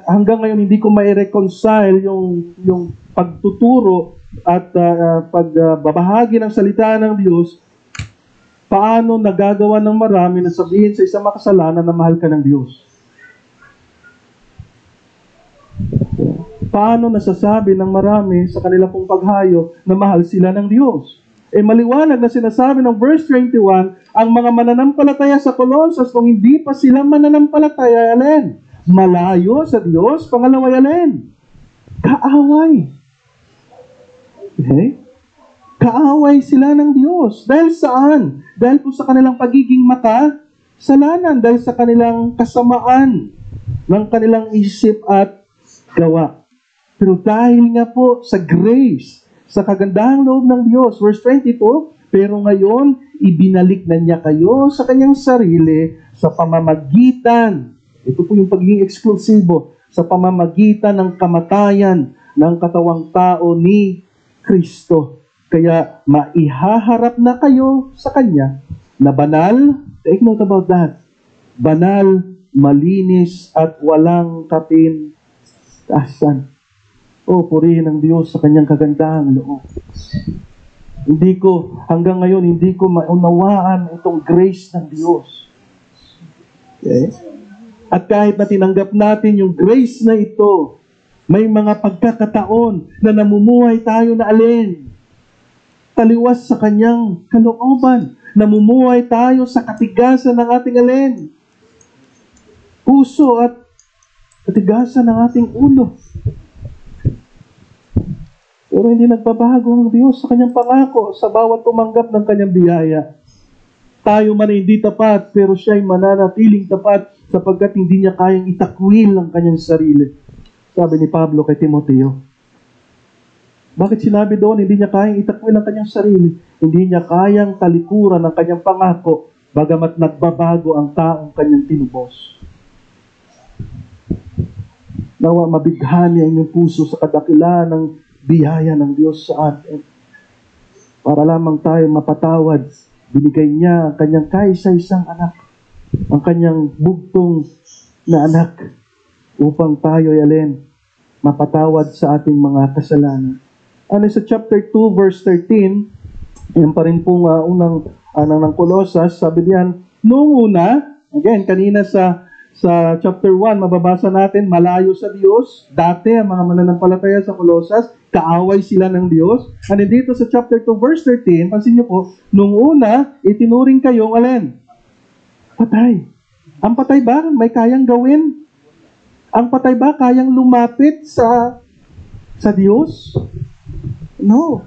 hanggang ngayon hindi ko ma-reconcile yung pagtuturo at pagbabahagi ng salita ng Diyos, paano nagagawa ng marami na sabihin sa isang makasalanan na mahal ka ng Diyos. Paano nasasabi ng marami sa kanila pong paghayo na mahal sila ng Diyos? Maliwanag na sinasabi ng verse 21, ang mga mananampalataya sa Colossus, kung hindi pa sila mananampalataya, alin? Malayo sa Diyos, pangalawa, alin? Kaaway. Okay? Kaaway sila ng Diyos. Dahil saan? Dahil po sa kanilang pagiging makasalanan, dahil sa kanilang kasamaan ng kanilang isip at gawa. Pero dahil nga po sa grace, sa kagandahang loob ng Diyos, verse 22, pero ngayon, ibinalik na niya kayo sa kanyang sarili sa pamamagitan, ito po yung pagiging eksklusibo, sa pamamagitan ng kamatayan ng katawang tao ni Kristo. Kaya maihaharap na kayo sa Kanya na banal, take note about that, banal, malinis, at walang kapintasan. Purihin ang Diyos sa Kanyang kagandahang loob. Hanggang ngayon, hindi ko maunawaan itong grace ng Diyos. Okay? At kahit na tinanggap natin yung grace na ito, may mga pagkakataon na namumuhay tayo na alin? Taliwas sa Kanyang kalooban. Namumuhay tayo sa katigasan ng ating alin? Puso at katigasan ng ating ulo. Pero hindi nagbabago ang Diyos sa Kanyang pangako sa bawat tumanggap ng Kanyang biyaya. Tayo man hindi tapat, pero Siya'y mananatiling tapat sapagkat hindi niya kayang itakwil ang Kanyang sarili. Sabi ni Pablo kay Timoteo. Bakit sinabi doon, hindi niya kayang itakwil ang Kanyang sarili? Hindi niya kayang talikuran ang Kanyang pangako, bagamat nagbabago ang taong Kanyang tinubos. Nawa mabighani ang inyong puso sa kadakilaan ng biyaya ng Diyos sa atin. Para lamang tayo mapatawad, binigay niya ang Kanyang kaisa-isang anak, ang Kanyang bugtong na anak, upang tayo alin, mapatawad sa ating mga kasalanan. Ano sa chapter 2 verse 13, yan pa rin pong unang ng Colossus, sabi diyan, noong una, again, kanina sa chapter 1, mababasa natin, malayo sa Diyos. Dati, ang mga mananampalataya sa Colossus, kaaway sila ng Diyos. And dito sa chapter 2, verse 13, pansin niyo po, nung una, itinuring kayong alin? Patay. Ang patay ba may kayang gawin? Ang patay ba kayang lumapit sa Diyos? No.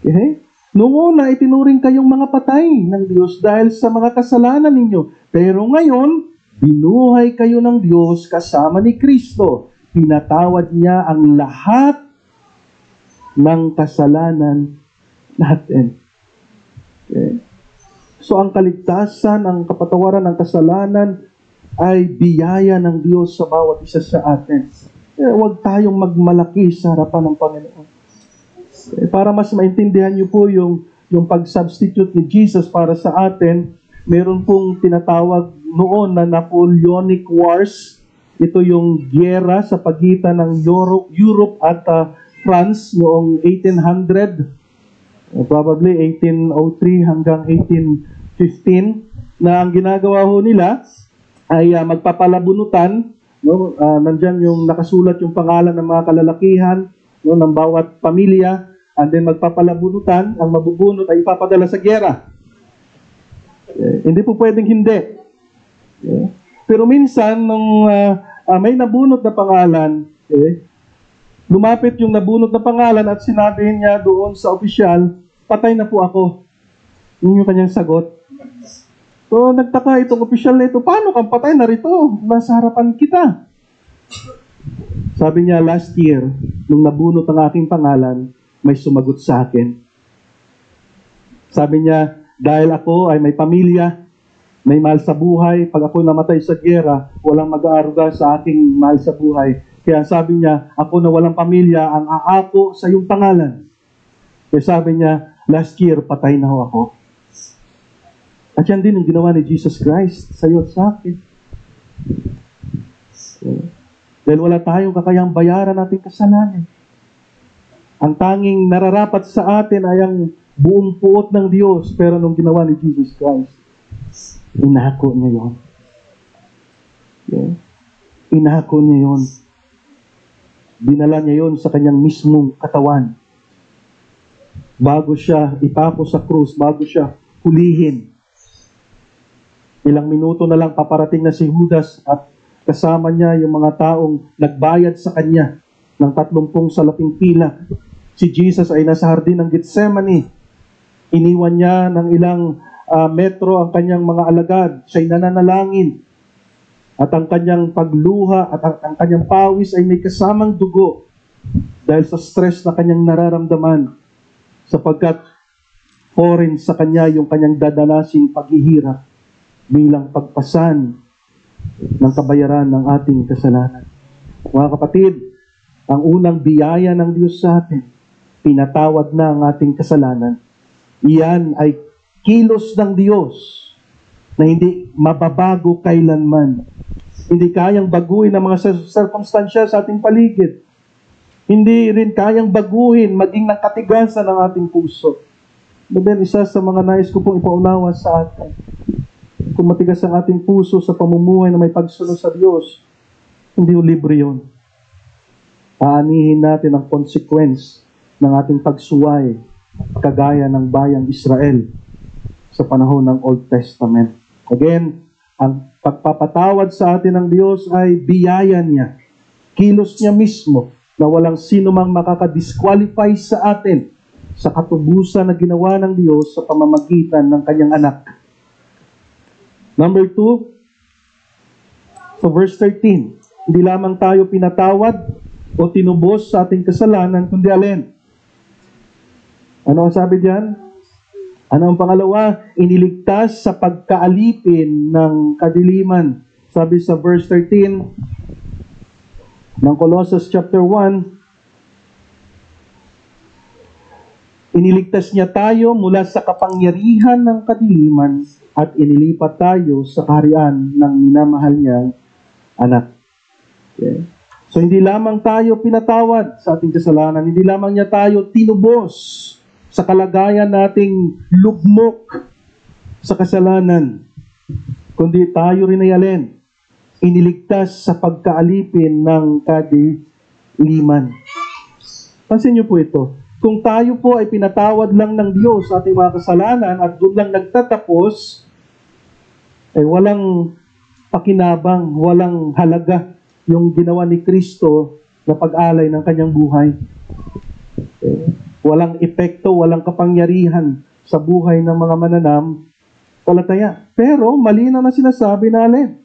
Okay? Nung una, itinuring kayong mga patay ng Diyos dahil sa mga kasalanan ninyo. Pero ngayon, binuhay kayo ng Diyos kasama ni Kristo. Pinatawad niya ang lahat ng kasalanan natin. Okay? So ang kaligtasan, ang kapatawaran ng kasalanan ay biyaya ng Diyos sa bawat isa sa atin. Huwag tayong magmalaki sa harapan ng Panginoon. Para mas maintindihan niyo po yung pag-substitute ni Jesus para sa atin, meron pong tinatawag noon na Napoleonic Wars. Ito yung gyera sa pagitan ng Europe at France noong 1800, probably 1803 hanggang 1815, na ang ginagawa ho nila ay magpapalabunutan. No? Nandyan yung nakasulat yung pangalan ng mga kalalakihan, no, ng bawat pamilya, and then magpapalabunutan. Ang mabubunot ay ipapadala sa gyera. Hindi po pwedeng hindi. Pero minsan, nung may nabunot na pangalan, lumapit yung nabunot na pangalan at sinabi niya doon sa opisyal, patay na po ako. Yun yung kanyang sagot. So, nagtaka itong opisyal na ito, paano kang patay na rito? Nasa harapan kita. Sabi niya, last year, nung nabunot ang aking pangalan, may sumagot sa akin. Sabi niya, dahil ako ay may pamilya, may mahal sa buhay, pag ako namatay sa giyera, walang mag-aaruga sa aking mahal sa buhay. Kaya sabi niya, ako na walang pamilya, ang aako sa iyong pangalan. Kaya sabi niya, last year, patay na ho ako. At yan din ang ginawa ni Jesus Christ sa iyo at sa akin. Dahil wala tayong kakayang bayaran nating kasalanan. Ang tanging nararapat sa atin ay ang buong puot ng Diyos, pero nung ginawa ni Jesus Christ, inako niya yun. Inako niya yun. Dinala niya yun sa kanyang mismong katawan. Bago siya ipako sa krus, bago siya hulihin. Ilang minuto na lang paparating na si Judas at kasama niya yung mga taong nagbayad sa kanya ng 30 salaping pila. Si Jesus ay nasa hardin ng Gethsemane. Iniwan niya ng ilang metro ang kanyang mga alagad. Siya'y nananalangin. At ang kanyang pagluha at ang kanyang pawis ay may kasamang dugo dahil sa stress na kanyang nararamdaman, sapagkat foreign sa kanya yung kanyang dadalasin paghihirap bilang pagpasan ng kabayaran ng ating kasalanan. Mga kapatid, ang unang biyaya ng Diyos sa atin, pinatawad na ang ating kasalanan. Iyan ay kilos ng Diyos na hindi mababago kailanman. Hindi kayang baguhin ang mga circumstansya sa ating paligid. Hindi rin kayang baguhin maging ng katigasan ng ating puso. But then, isa sa mga nais ko pong ipaunawa sa atin, kung matigas ang ating puso sa pamumuhay na may pagsunod sa Diyos, hindi yung libre yun. Aanihin natin ang consequence ng ating pagsuway, kagaya ng bayang Israel sa panahon ng Old Testament. Again, ang pagpapatawad sa atin ng Diyos ay biyaya niya. Kilos niya mismo na walang sino mang makakadisqualify sa atin sa katubusan na ginawa ng Diyos sa pamamagitan ng kanyang anak. Number 2, so verse 13, hindi lamang tayo pinatawad o tinubos sa ating kasalanan, kundi alin? Ano ang sabi diyan? Ano ang pangalawa? Iniligtas sa pagkaalipin ng kadiliman. Sabi sa verse 13 ng Colossus chapter 1, iniligtas niya tayo mula sa kapangyarihan ng kadiliman at inilipat tayo sa kaharian ng minamahal niyang anak. Okay. So hindi lamang tayo pinatawad sa ating kasalanan, hindi lamang niya tayo tinubos sa kalagayan nating lugmok sa kasalanan, kundi tayo rin ay alin? Iniligtas sa pagkaalipin ng kadiliman. Pansin niyo po ito. Kung tayo po ay pinatawad lang ng Diyos sa ating mga kasalanan at doon lang nagtatapos, ay walang pakinabang, walang halaga yung ginawa ni Kristo na pag-alay ng kanyang buhay. Walang epekto, walang kapangyarihan sa buhay ng mga mananam, palataya. Pero malinaw na sinasabi na alin,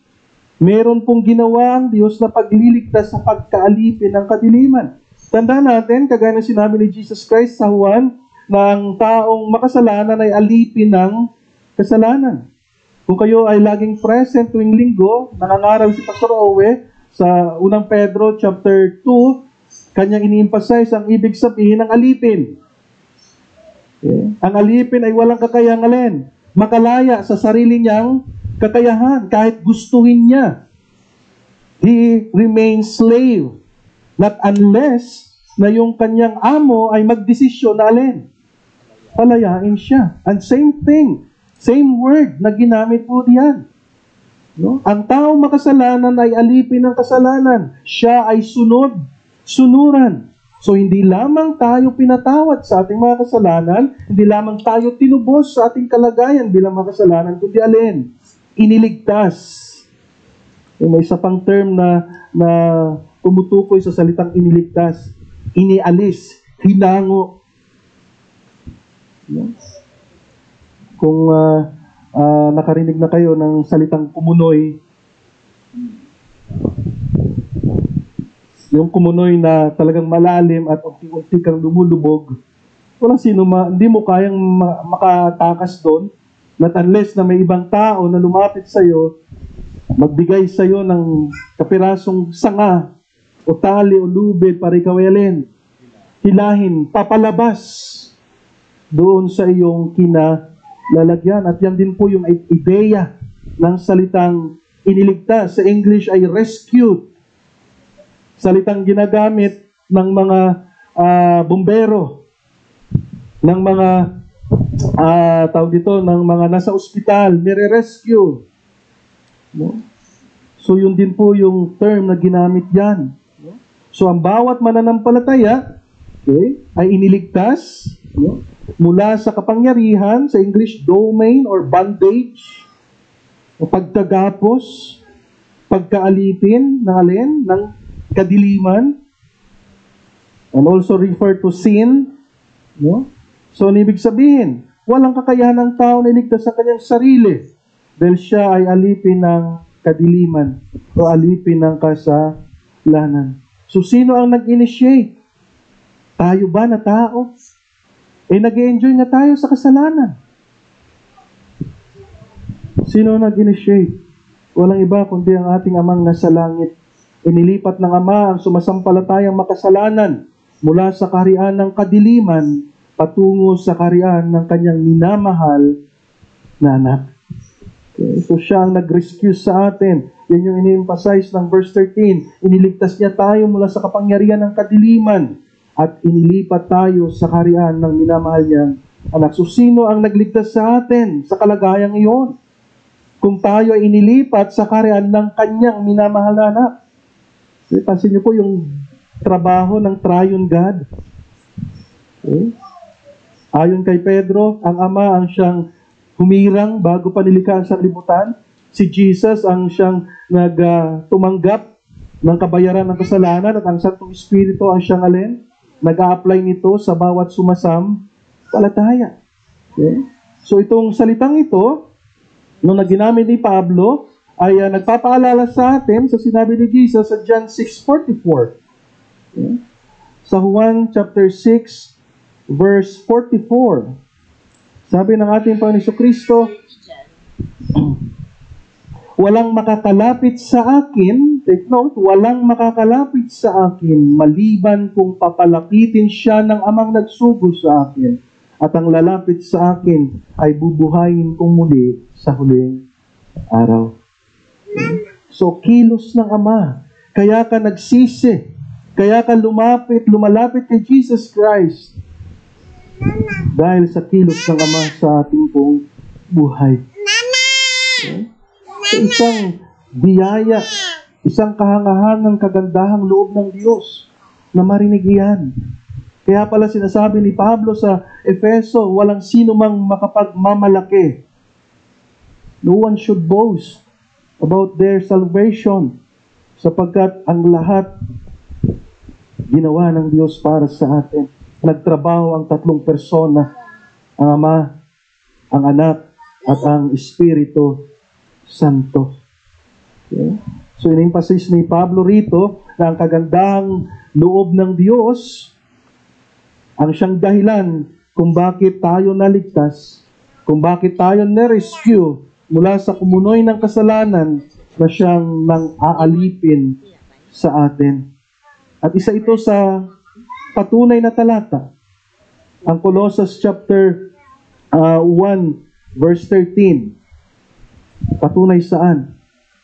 meron pong ginawa ang Diyos na pagliligtas sa pagkaalipin ng kadiliman. Tandaan natin, kagaya ng sinabi ni Jesus Christ sa Juan, na ang taong makasalanan ay alipin ng kasalanan. Kung kayo ay laging present tuwing linggo, nangangaral si Pastor Owe Sa unang Pedro chapter 2, kanyang ini-emphasize ang ibig sabihin ng alipin. Okay? Ang alipin ay walang kakayahang alin, makalaya sa sarili niyang kakayahan kahit gustuhin niya. He remains slave, not unless na yung kanyang amo ay magdesisyon na alin, palayain siya. And same thing, same word na ginamit po diyan. No? Ang tao makasalanan ay alipin ng kasalanan. Siya ay sunuran. So hindi lamang tayo pinatawad sa ating mga kasalanan, hindi lamang tayo tinubos sa ating kalagayan bilang mga kasalanan, kundi alin? Iniligtas. May isa pang term na tumutukoy sa salitang iniligtas. Inialis, hinango. Yes. Kung nakarinig na kayo ng salitang kumunoy, yung kumunoy na talagang malalim at unti-unti kang lumulubog, walang sino hindi mo kayang makatakas doon, not unless na may ibang tao na lumapit sa'yo, magbigay sa'yo ng kapirasong sanga o tali o lubid para ikaw ay alin, hilahin, papalabas doon sa iyong kinalalagyan. At yan din po yung ideya ng salitang iniligtas. Sa English ay rescued. Salitang ginagamit ng mga bumbero, ng mga tawag dito, ng mga nasa ospital, nire-rescue. No? So yun din po yung term na ginamit yan. No? So ang bawat mananampalataya, okay, ay iniligtas, no, mula sa kapangyarihan, sa English, domain or bondage, o pagkagapos, pagkaalipin ng alin, ng kadiliman, and also refer to sin. No? So, ibig sabihin, walang kakayahan ng tao na iligtas sa kanyang sarili dahil siya ay alipin ng kadiliman o alipin ng kasalanan. So, sino ang nag-initiate? Tayo ba na tao? Nag-enjoy na tayo sa kasalanan. Sino nag-initiate? Walang iba kundi ang ating amang nasa langit. Inilipat ng Ama ang sumasampalatayang makasalanan mula sa kaharian ng kadiliman patungo sa kaharian ng kanyang minamahal na anak. Okay. So siya ang nag-rescue sa atin. Yan yung ini-emphasize ng verse 13. Iniligtas niya tayo mula sa kapangyarihan ng kadiliman at inilipat tayo sa kaharian ng minamahal niyang anak. So sino ang nagligtas sa atin sa kalagayang iyon? Kung tayo ay inilipat sa kaharian ng kanyang minamahal na anak. Pansin niyo po yung trabaho ng Triune God. Okay. Ayon kay Pedro, ang Ama ang siyang humirang bago pa nilikha ang sanlibutan. Si Jesus ang siyang tumanggap ng kabayaran ng kasalanan at ang Santong Espiritu ang siyang alin? Nag-a-apply nito sa bawat sumasampalataya. Okay. So itong salitang ito, nung naginamit ni Pablo, ay nagpapaalala sa atin sa sinabi ni Jesus sa John 6:44. Okay. Sa Juan chapter 6 verse 44. Sabi ng ating Panginoon Kristo, walang makakalapit sa akin, take note, walang makakalapit sa akin maliban kung papalapitin siya ng Amang nagsugo sa akin. At ang lalapit sa akin ay bubuhayin kong muli sa huling araw. So, kilos ng Ama. Kaya ka nagsisi. Kaya ka lumalapit kay Jesus Christ. Dahil sa kilos ng Ama sa ating pong buhay. Okay? So, isang biyaya, isang kahangahangang kagandahang loob ng Diyos na marinig iyan. Kaya pala sinasabi ni Pablo sa Efeso, walang sino mang makapagmamalaki. No one should boast about their salvation sapagkat ang lahat ginawa ng Diyos para sa atin. Nagtrabaho ang tatlong persona, ang Ama, ang Anak, at ang Espiritu Santo. Okay? So, in-emphasize ni Pablo rito na ang kagandahang loob ng Diyos ang siyang dahilan kung bakit tayo naligtas, kung bakit tayo na-rescue mula sa kumunoy ng kasalanan na siyang nang aalipin sa atin. At isa ito sa patunay na talata. Ang Colossus chapter 1 verse 13. Patunay saan?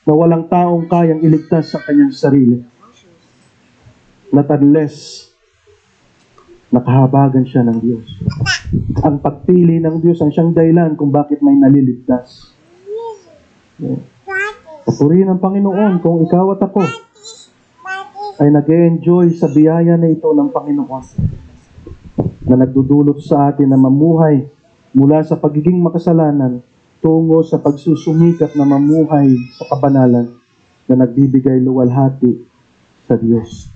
Na walang taong kayang iligtas sa kanyang sarili. Not unless nakahabagan siya ng Diyos. Ang pagpili ng Diyos ang siyang dahilan kung bakit may naliligtas. Papurihin ng Panginoon kung ikaw at ako ay nag-enjoy sa biyaya na ito ng Panginoon na nagdudulot sa atin na mamuhay mula sa pagiging makasalanan tungo sa pagsusumikap na mamuhay sa kabanalan na nagbibigay luwalhati sa Diyos.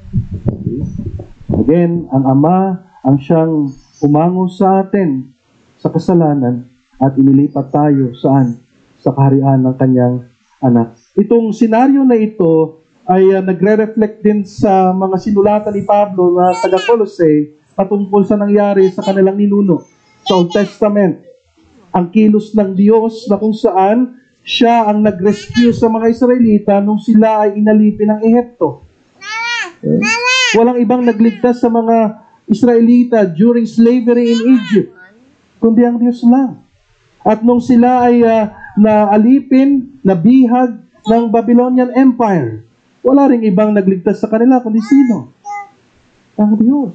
Again, ang Ama ang siyang umango sa atin sa kasalanan at inilipat tayo saan? Sa kaharian ng kanyang anak. Itong senaryo na ito ay nagre-reflect din sa mga sinulatan ni Pablo na taga-Colossae patungkol sa nangyari sa kanilang ninuno sa Old Testament. Ang kilos ng Diyos na kung saan siya ang nag-rescue sa mga Israelita nung sila ay inalipin ng Ehipto. Walang ibang nagligtas sa mga Israelita during slavery in Egypt, kundi ang Diyos lang. At nung sila ay naalipin, nabihag ng Babylonian Empire, wala ring ibang nagligtas sa kanila kundi sino? Ang Diyos.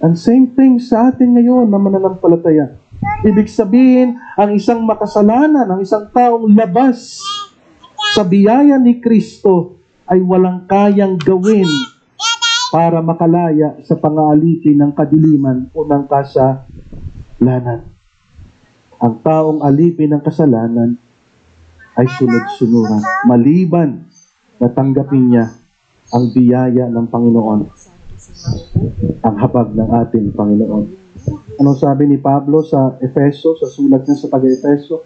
And same thing sa atin ngayon na mananampalataya. Ibig sabihin, ang isang makasalanan, ang isang taong labas sa biyaya ni Kristo ay walang kayang gawin para makalaya sa pang-aalipin ng kadiliman o ng kasalanan. Ang taong alipin ng kasalanan ay sunod-sunuran, maliban na tanggapin niya ang biyaya ng Panginoon, ang habag ng ating Panginoon. Anong sabi ni Pablo sa Efeso, sa sulat niya sa taga-Efeso?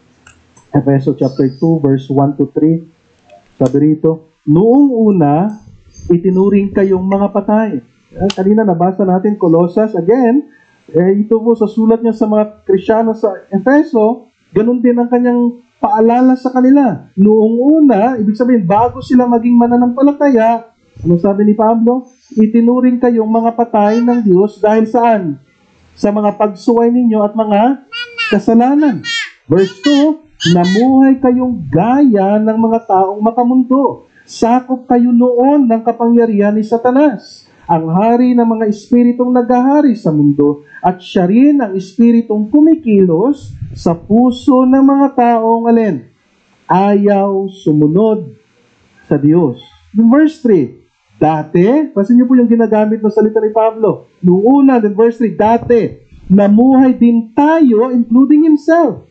Efeso chapter 2, verse 1 to 3. Sabi rito, noong una, itinuring kayong mga patay. Kanina nabasa natin Colossus again. Ito po sa sulat niya sa mga Kristiyano sa Efeso, ganun din ang kanyang paalala sa kanila. Noong una, ibig sabihin, bago sila maging mananampalataya, ano sabi ni Pablo? Itinuring kayong mga patay ng Diyos dahil saan? Sa mga pagsuway ninyo at mga kasalanan. Verse 2, namuhay kayong gaya ng mga taong makamundo. Sakop kayo noon ng kapangyarihan ni Satanas, ang hari ng mga espiritong naghahari sa mundo, at siya rin ang espiritong kumikilos sa puso ng mga taong alin? Ayaw sumunod sa Diyos. Verse 3, dati, pasin niyo po yung ginagamit ng salita ni Pablo. Noong una, verse 3, dati, namuhay din tayo, including himself.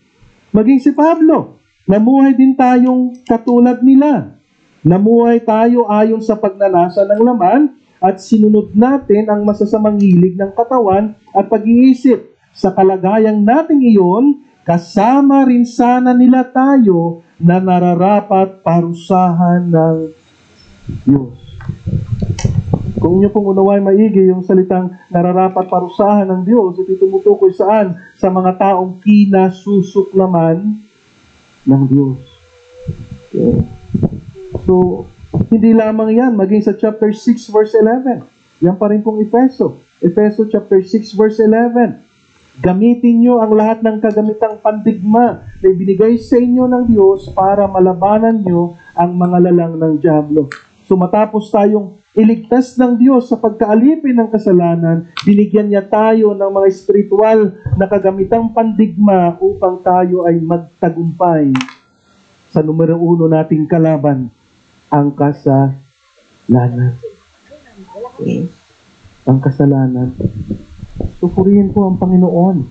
Maging si Pablo, namuhay din tayong katulad nila. Namuhay tayo ayon sa pagnanasa ng laman at sinunod natin ang masasamang hilig ng katawan at pag-iisip. Sa kalagayang nating iyon, kasama rin sana nila tayo na nararapat parusahan ng Diyos. Kung inyo pong unaway maigi yung salitang nararapat parusahan ng Diyos, ito tumutukoy saan? Sa mga taong kinasusuklaman ng Diyos. Okay. So, hindi lamang yan, maging sa chapter 6 verse 11. Yan pa rin pong Efeso. Efeso chapter 6 verse 11. Gamitin nyo ang lahat ng kagamitang pandigma na ibinigay sa inyo ng Diyos para malabanan nyo ang mga lalang ng dyablo. So matapos tayong iligtas ng Diyos sa pagkaalipin ng kasalanan, binigyan niya tayo ng mga espiritual na kagamitang pandigma upang tayo ay magtagumpay sa numero 1 nating kalaban, ang kasalanan. Okay? Ang kasalanan. So, purihin po ang Panginoon.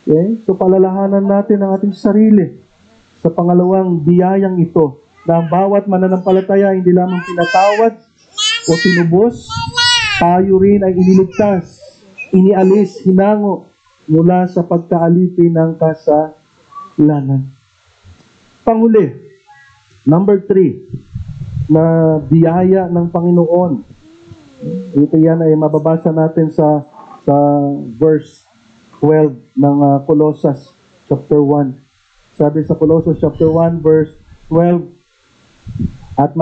Okay? So, palalahanan natin ang ating sarili sa pangalawang biyayang ito na ang bawat mananampalataya hindi lamang pinatawad o tinubos, tayo rin ay iniligtas, inialis, hinango mula sa pagkaalipin ng kasalanan. Panghuli, number 3, na biyaya ng Panginoon. Ito yan ay mababasa natin sa verse 12 ng Colossus chapter 1. Sabi sa Colossus chapter 1 verse 12, at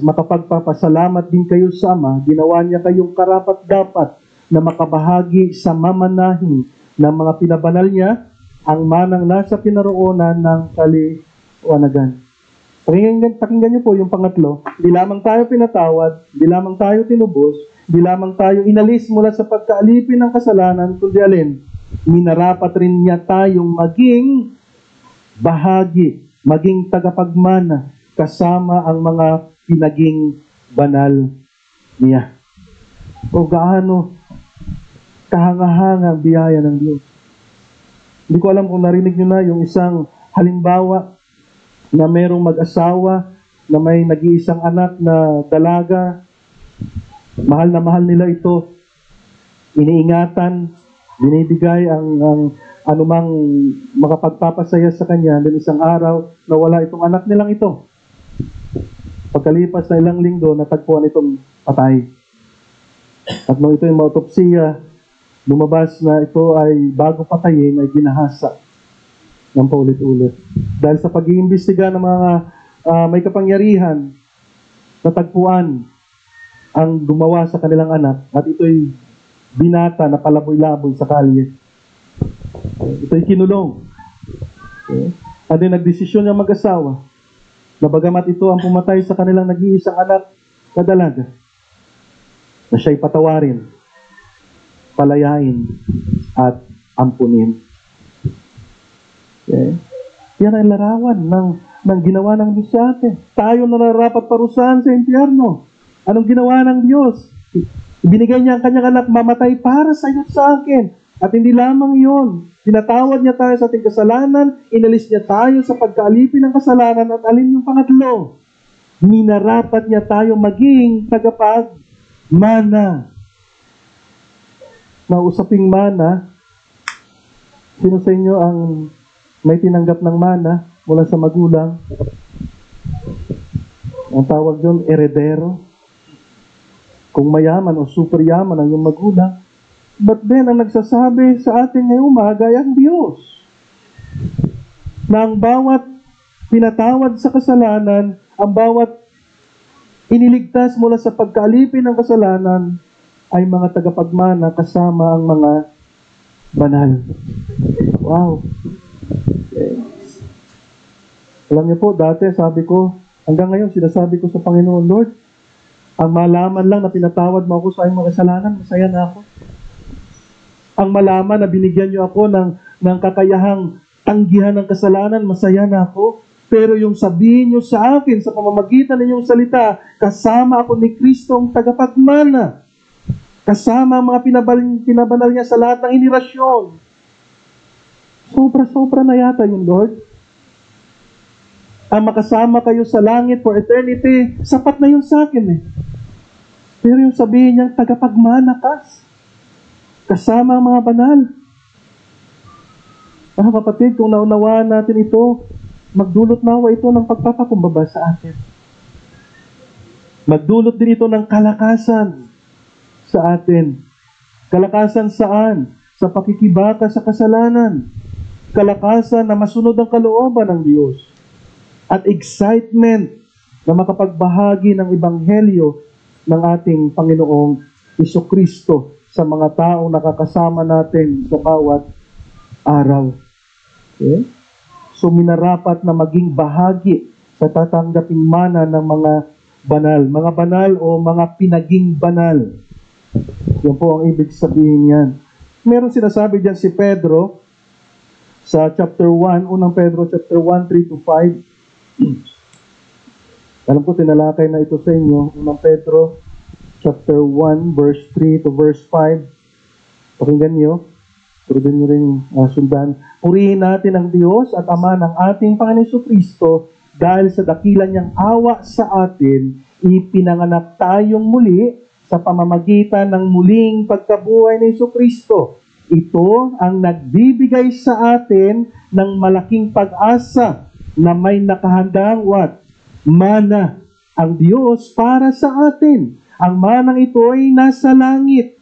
makapagpapasalamat din kayo sa Ama, ginawa niya kayong karapat-dapat na makabahagi sa mamanahin ng mga pinabanal niya, ang manang nasa pinaroonan ng kaliwanagan. Pakinggan niyo po yung pangatlo. Di lamang tayo pinatawad, di lamang tayo tinubos, di lamang tayo inalis mula sa pagkaalipin ng kasalanan, kundi alin, minarapat rin niya tayong maging bahagi, maging tagapagmana, kasama ang mga pinaging banal niya. O gaano kahanga-hanga ang biyaya ng Diyos. Hindi ko alam kung narinig nyo na yung isang halimbawa na merong mag-asawa na may nag-iisang anak na dalaga. Mahal na mahal nila ito. Iniingatan, binibigay ang anumang makapagpapasaya sa kanya. Then isang araw, nawala itong anak nilang ito. Pagkalipas na ilang linggo, natagpuan itong patay. At nung ito yung mautopsiya, lumabas na ito ay bago patayin, ay ginahasa ng paulit-ulit. Dahil sa pag-iimbestiga ng mga may kapangyarihan, natagpuan ang gumawa sa kanilang anak at ito'y binata na palaboy-laboy sa kalye. Ito'y kinulong. Okay. At din nagdesisyon niya mag-asawa na bagamat ito ang pumatay sa kanilang nag-iisang anak na dalaga, na siya'y patawarin, palayain, at ampunin. Okay. Yan ang larawan ng ginawa ng Diyos sa atin. Tayo na narapat parusahan sa impyerno. Anong ginawa ng Diyos? Ibinigay niya ang kanyang anak mamatay para sa iyo at sa akin. At hindi lamang yun. Pinatawad niya tayo sa ating kasalanan, inalis niya tayo sa pagkaalipin ng kasalanan, at alin yung pangatlo? Minarapat niya tayo maging tagapagmana. Na usaping mana, sino sa inyo ang may tinanggap ng mana mula sa magulang? Ang tawag doon, eredero. Kung mayaman o super yaman ang iyong magulang, but then, ang nagsasabi sa atin ngayong umaga ay ang Diyos. Na ang bawat pinatawad sa kasalanan, ang bawat iniligtas mula sa pagkaalipin ng kasalanan, ay mga tagapagmana kasama ang mga banal. Wow. Okay. Alam niyo po, dati sabi ko, hanggang ngayon sinasabi ko sa Panginoon, Lord, ang malaman lang na pinatawad mo ako sa aking mga kasalanan, masaya na ako. Ang malaman na binigyan niyo ako ng kakayahang tanggihan ng kasalanan, masaya na ako. Pero yung sabihin niyo sa akin, sa pamamagitan ng inyong salita, kasama ako ni Kristo ang tagapagmana. Kasama ang mga pinabanal niya sa lahat ng henerasyon. Sobra-sobra na yata yun, Lord. Ang makasama kayo sa langit for eternity, sapat na yun sa akin eh. Pero yung sabihin niya, tagapagmana ka. Kasama ang mga banal. Mga kapatid, kung naunawaan natin ito, magdulot nawa ito ng pagpapakumbaba sa atin. Magdulot din ito ng kalakasan sa atin. Kalakasan saan? Sa pakikibaka sa kasalanan. Kalakasan na masunod ang kalooban ng Diyos. At excitement na makapagbahagi ng ebanghelyo ng ating Panginoong Jesucristo sa mga taong nakakasama natin sa bawat araw. Okay? So minarapat na maging bahagi sa tatanggaping mana ng mga banal. Mga banal o mga pinaging banal. Yan po ang ibig sabihin yan. Meron sinasabi dyan si Pedro sa chapter 1, unang Pedro chapter 1, 3-5. Alam ko tinalakay na ito sa inyo. Unang Pedro chapter 1, verse 3 to verse 5. Pakinggan nyo. Pwede nyo rin sundan. Purihin natin ang Diyos at Ama ng ating Panginoon Jesucristo dahil sa dakila niyang awa sa atin, ipinanganak tayong muli sa pamamagitan ng muling pagkabuhay ni Jesucristo. Ito ang nagbibigay sa atin ng malaking pag-asa na may nakahandang what? Mana. Ang Diyos para sa atin. Ang manang ito ay nasa langit.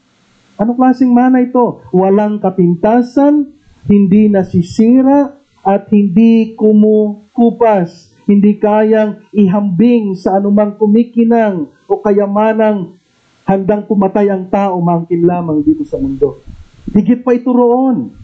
Anong klaseng mana ito? Walang kapintasan, hindi nasisira, at hindi kumukupas. hindi kayang ihambing sa anumang kumikinang o kayamanang handang pumatay ang tao mangkin lamang dito sa mundo. Higit pa ito roon.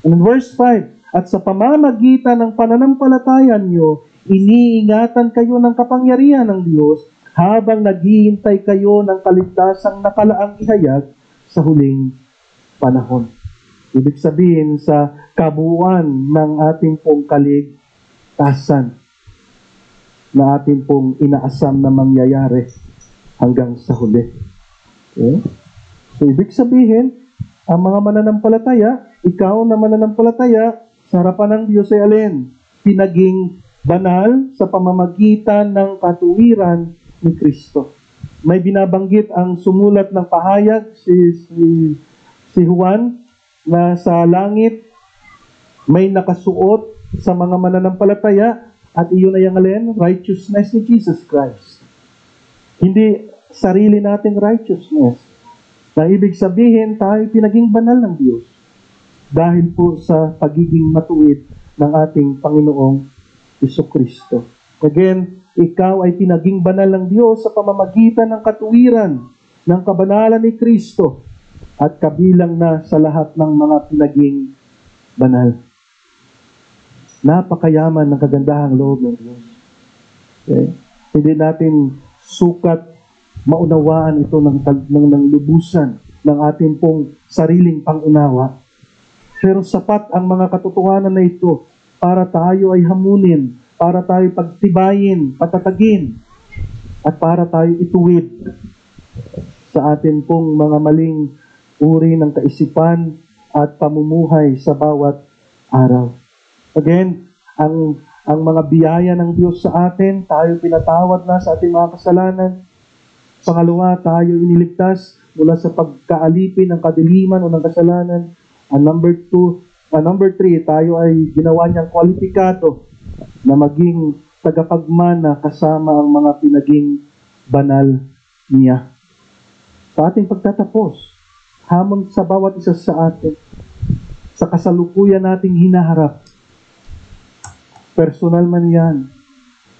And in verse 5, at sa pamamagitan ng pananampalatayan nyo, iniingatan kayo ng kapangyarihan ng Diyos habang naghihintay kayo ng kaligtasang nakalaang ihayag sa huling panahon. Ibig sabihin sa kabuuan ng ating pong kaligtasan na ating pong inaasam na mangyayari hanggang sa huli. Okay? So, ibig sabihin, ang mga mananampalataya, ikaw na mananampalataya, sa harapan ng Diyos ay alin? Pinaging banal sa pamamagitan ng katuwiran ni Kristo. May binabanggit ang sumulat ng pahayag, si Juan, na sa langit may nakasuot sa mga mananampalataya at iyon ay ang alin? Righteousness ni Jesus Christ. Hindi sarili nating righteousness. Na ibig sabihin, tayo pinaging banal ng Diyos dahil po sa pagiging matuwid ng ating Panginoong Jesucristo. Again, ikaw ay pinaging banal ng Diyos sa pamamagitan ng katuwiran ng kabanalan ni Kristo at kabilang na sa lahat ng mga pinaging banal. Napakayaman ng kagandahang loob ng Diyos. Okay? Hindi natin sukat maunawaan ito ng lubusan ng ating pong sariling pangunawa. Pero sapat ang mga katotohanan na ito para tayo ay hamunin, para tayo pagtibayin, patatagin, at para tayo ituwid sa atin pong mga maling uri ng kaisipan at pamumuhay sa bawat araw. Again, ang mga biyaya ng Diyos sa atin, tayo pinatawad na sa ating mga kasalanan. Pangalawa, tayo iniligtas mula sa pagkaalipin ng kadiliman o ng kasalanan. And number 3, tayo ay ginawa niyang kwalipikado na maging tagapagmana kasama ang mga pinaging banal niya. Sa ating pagtatapos, hamon sa bawat isa sa atin, sa kasalukuyan nating hinaharap, personal man yan,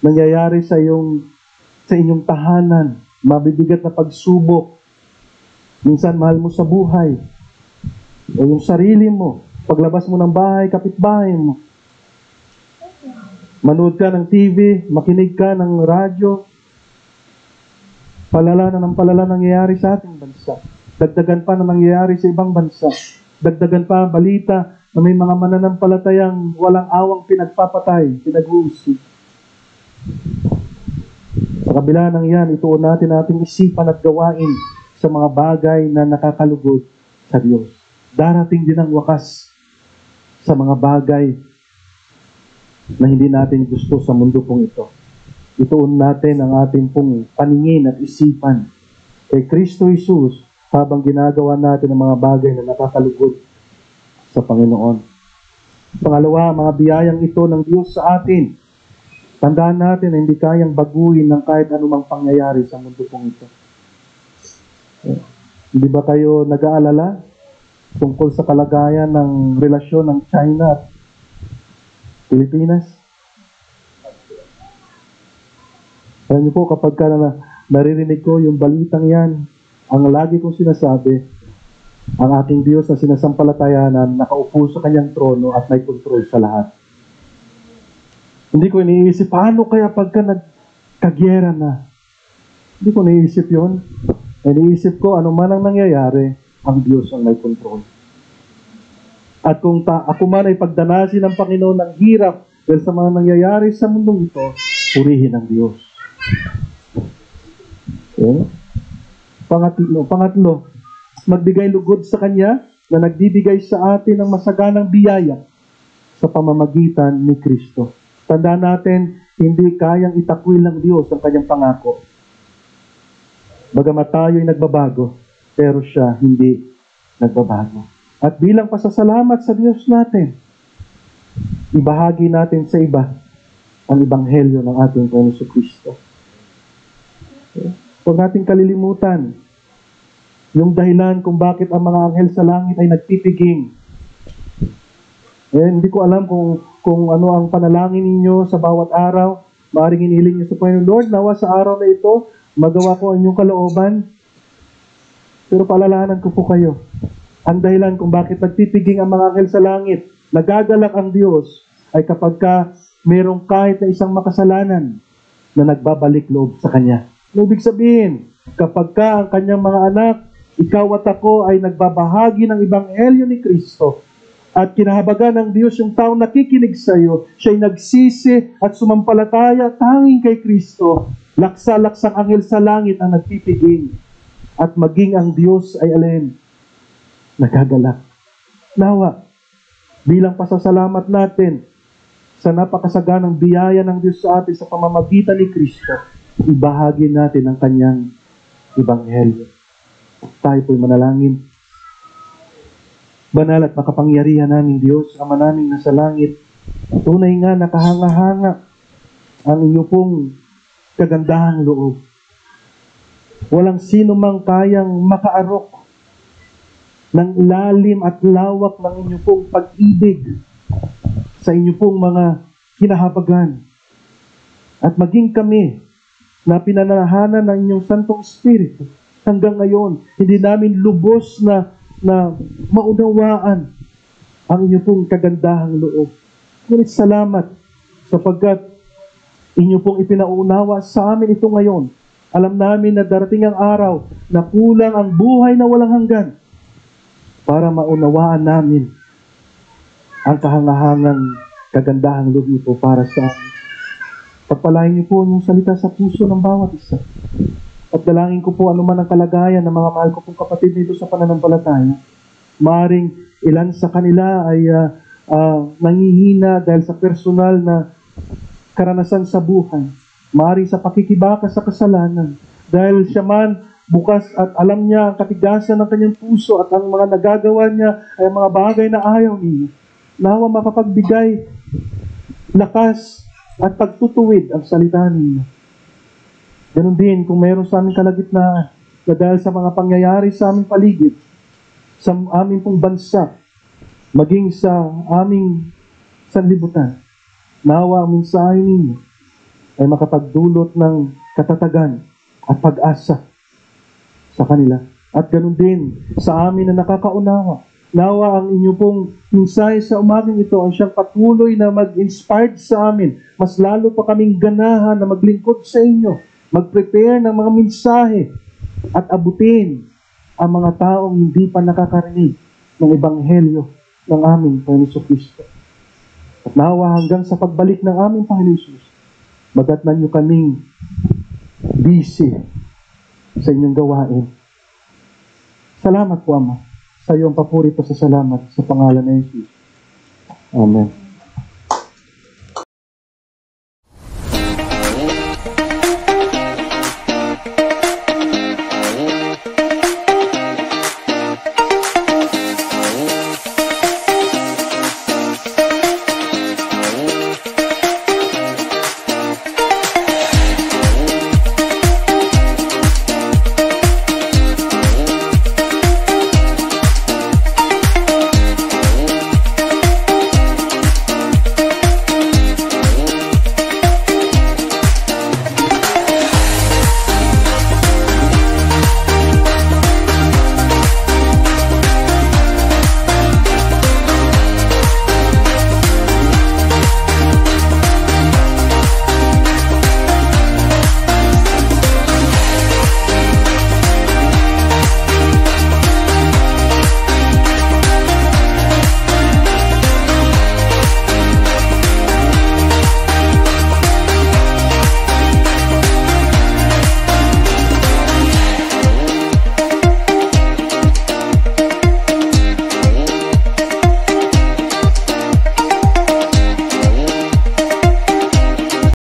nangyayari sa inyong tahanan, mabibigat na pagsubok, minsan mahal mo sa buhay, o yung sarili mo, paglabas mo ng bahay, kapitbahay mo, manood ka ng TV, makinig ka ng radyo, palala na ng palala nangyayari sa ating bansa. Dagdagan pa na nangyayari sa ibang bansa. Dagdagan pa balita na may mga mananampalatayang walang awang pinagpapatay, pinag-uusig. Sa kabila ng yan, ituon natin ating isipan at gawain sa mga bagay na nakakalugod sa Diyos. Darating din ang wakas sa mga bagay na hindi natin gusto sa mundo pong ito. Ituon natin ang ating pong paningin at isipan kay Kristo Jesus habang ginagawa natin ang mga bagay na nakakalugod sa Panginoon. Pangalawa, mga biyayang ito ng Diyos sa atin. Tandaan natin na hindi kayang baguhin ng kahit anumang pangyayari sa mundo pong ito. Hindi ba kayo nag-aalala tungkol sa kalagayan ng relasyon ng China at Pilipinas? Alam niyo po, kapag naririnig ko yung balitang yan, ang lagi kong sinasabi, ang ating Diyos na sinasampalatayanan, nakaupo sa kanyang trono at may kontrol sa lahat. Hindi ko iniisip, paano kaya pagka nagkagyera na? Hindi ko iniisip yun. Iniisip ko, ano man ang nangyayari, ang Diyos ang may kontrol. At kung ako man ay pagdanasin ng Panginoon ng hirap dahil sa mga nangyayari sa mundong ito, purihin ang Diyos. Okay? Pangatlo, magbigay lugod sa Kanya na nagbibigay sa atin ng masaganang biyaya sa pamamagitan ni Kristo. Tandaan natin, hindi kayang itakwil ng Diyos ang Kanyang pangako. Bagamat tayo ay nagbabago, pero siya hindi nagbabago. At bilang pasasalamat sa Diyos natin, ibahagi natin sa iba ang ebanghelyo ng ating Panginoon Jesucristo. Okay? Huwag nating kalilimutan yung dahilan kung bakit ang mga anghel sa langit ay nagpipiging. Hindi ko alam kung ano ang panalangin ninyo sa bawat araw, Maaaring hiniling niyo sa Panginoon, Lord, nawa sa araw na ito, magawa ko ang inyong kalooban. Pero paalalahanan ko po kayo, ang dahilan kung bakit nagpipiging ang mga anghel sa langit, nagagalak ang Diyos, ay kapag ka mayroong kahit na isang makasalanan na nagbabalik loob sa Kanya. Ibig sabihin, kapag ka ang Kanyang mga anak, ikaw at ako ay nagbabahagi ng Ebanghelyo ni Kristo, at kinahabagan ng Diyos yung taong nakikinig sa iyo, siya'y nagsisi at sumampalataya tanging kay Kristo, laksa-laksang anghel sa langit ang nagpipiging. At maging ang Diyos ay alin? Nagagalak. Nawa, bilang pasasalamat natin sa napakasaganang biyaya ng Diyos sa atin sa pamamagitan ni Kristo, ibahagi natin ang Kanyang Ebanghelyo. Tayo po'y manalangin. Banal at makapangyarihan naming Diyos, Ama naming nasa langit, tunay nga nakahanga-hanga ang inyo pong kagandahang loob. Walang sino mang kayang makaarok ng ilalim at lawak ng inyo pong pag-ibig sa inyo pong mga kinahabagan. At maging kami na pinananahanan ng inyong Santong Espiritu hanggang ngayon, hindi namin lubos na maunawaan ang inyo pong kagandahang loob. Ngunit salamat sapagkat inyo pong ipinaunawa sa amin ito ngayon. Alam namin na darating ang araw na kulang ang buhay na walang hanggan para maunawaan namin ang kahangahangang kagandahang loob niyo po para sa amin. Pagpalain niyo po yung salita sa puso ng bawat isa. At dalangin ko po anuman ang kalagayan ng mga mahal ko pong kapatid dito sa pananampalataya. Maaring ilan sa kanila ay nangihina dahil sa personal na karanasan sa buhay. Maaring sa pakikibaka sa kasalanan. Dahil siya man bukas at alam niya ang katigasan ng kanyang puso at ang mga nagagawa niya ay mga bagay na ayaw niya. Nawa makapagbigay lakas at pagtutuwid ang salita ninyo. Ganon din kung mayroon sa aming kalagitnaan na dahil sa mga pangyayari sa aming paligid, sa aming pong bansa, maging sa aming sanlibutan, nawa ang mensahe ninyo ay makapagdulot ng katatagan at pag-asa sa kanila. At ganon din sa amin na nakakaunawa, nawa ang inyo pong mensahe sa umagang ito ang siyang patuloy na mag-inspired sa amin. Mas lalo pa kaming ganahan na maglingkod sa inyo, mag-prepare ng mga mensahe at abutin ang mga taong hindi pa nakakarinig ng Ebanghelyo ng aming Panginoon Kristo. At nawa hanggang sa pagbalik ng aming Panginoon Jesus, magatnan niyo kaming busy sa inyong gawain. Salamat po, Ama. Sa iyo ang papuri po sa salamat sa pangalan ng Jesus. Amen.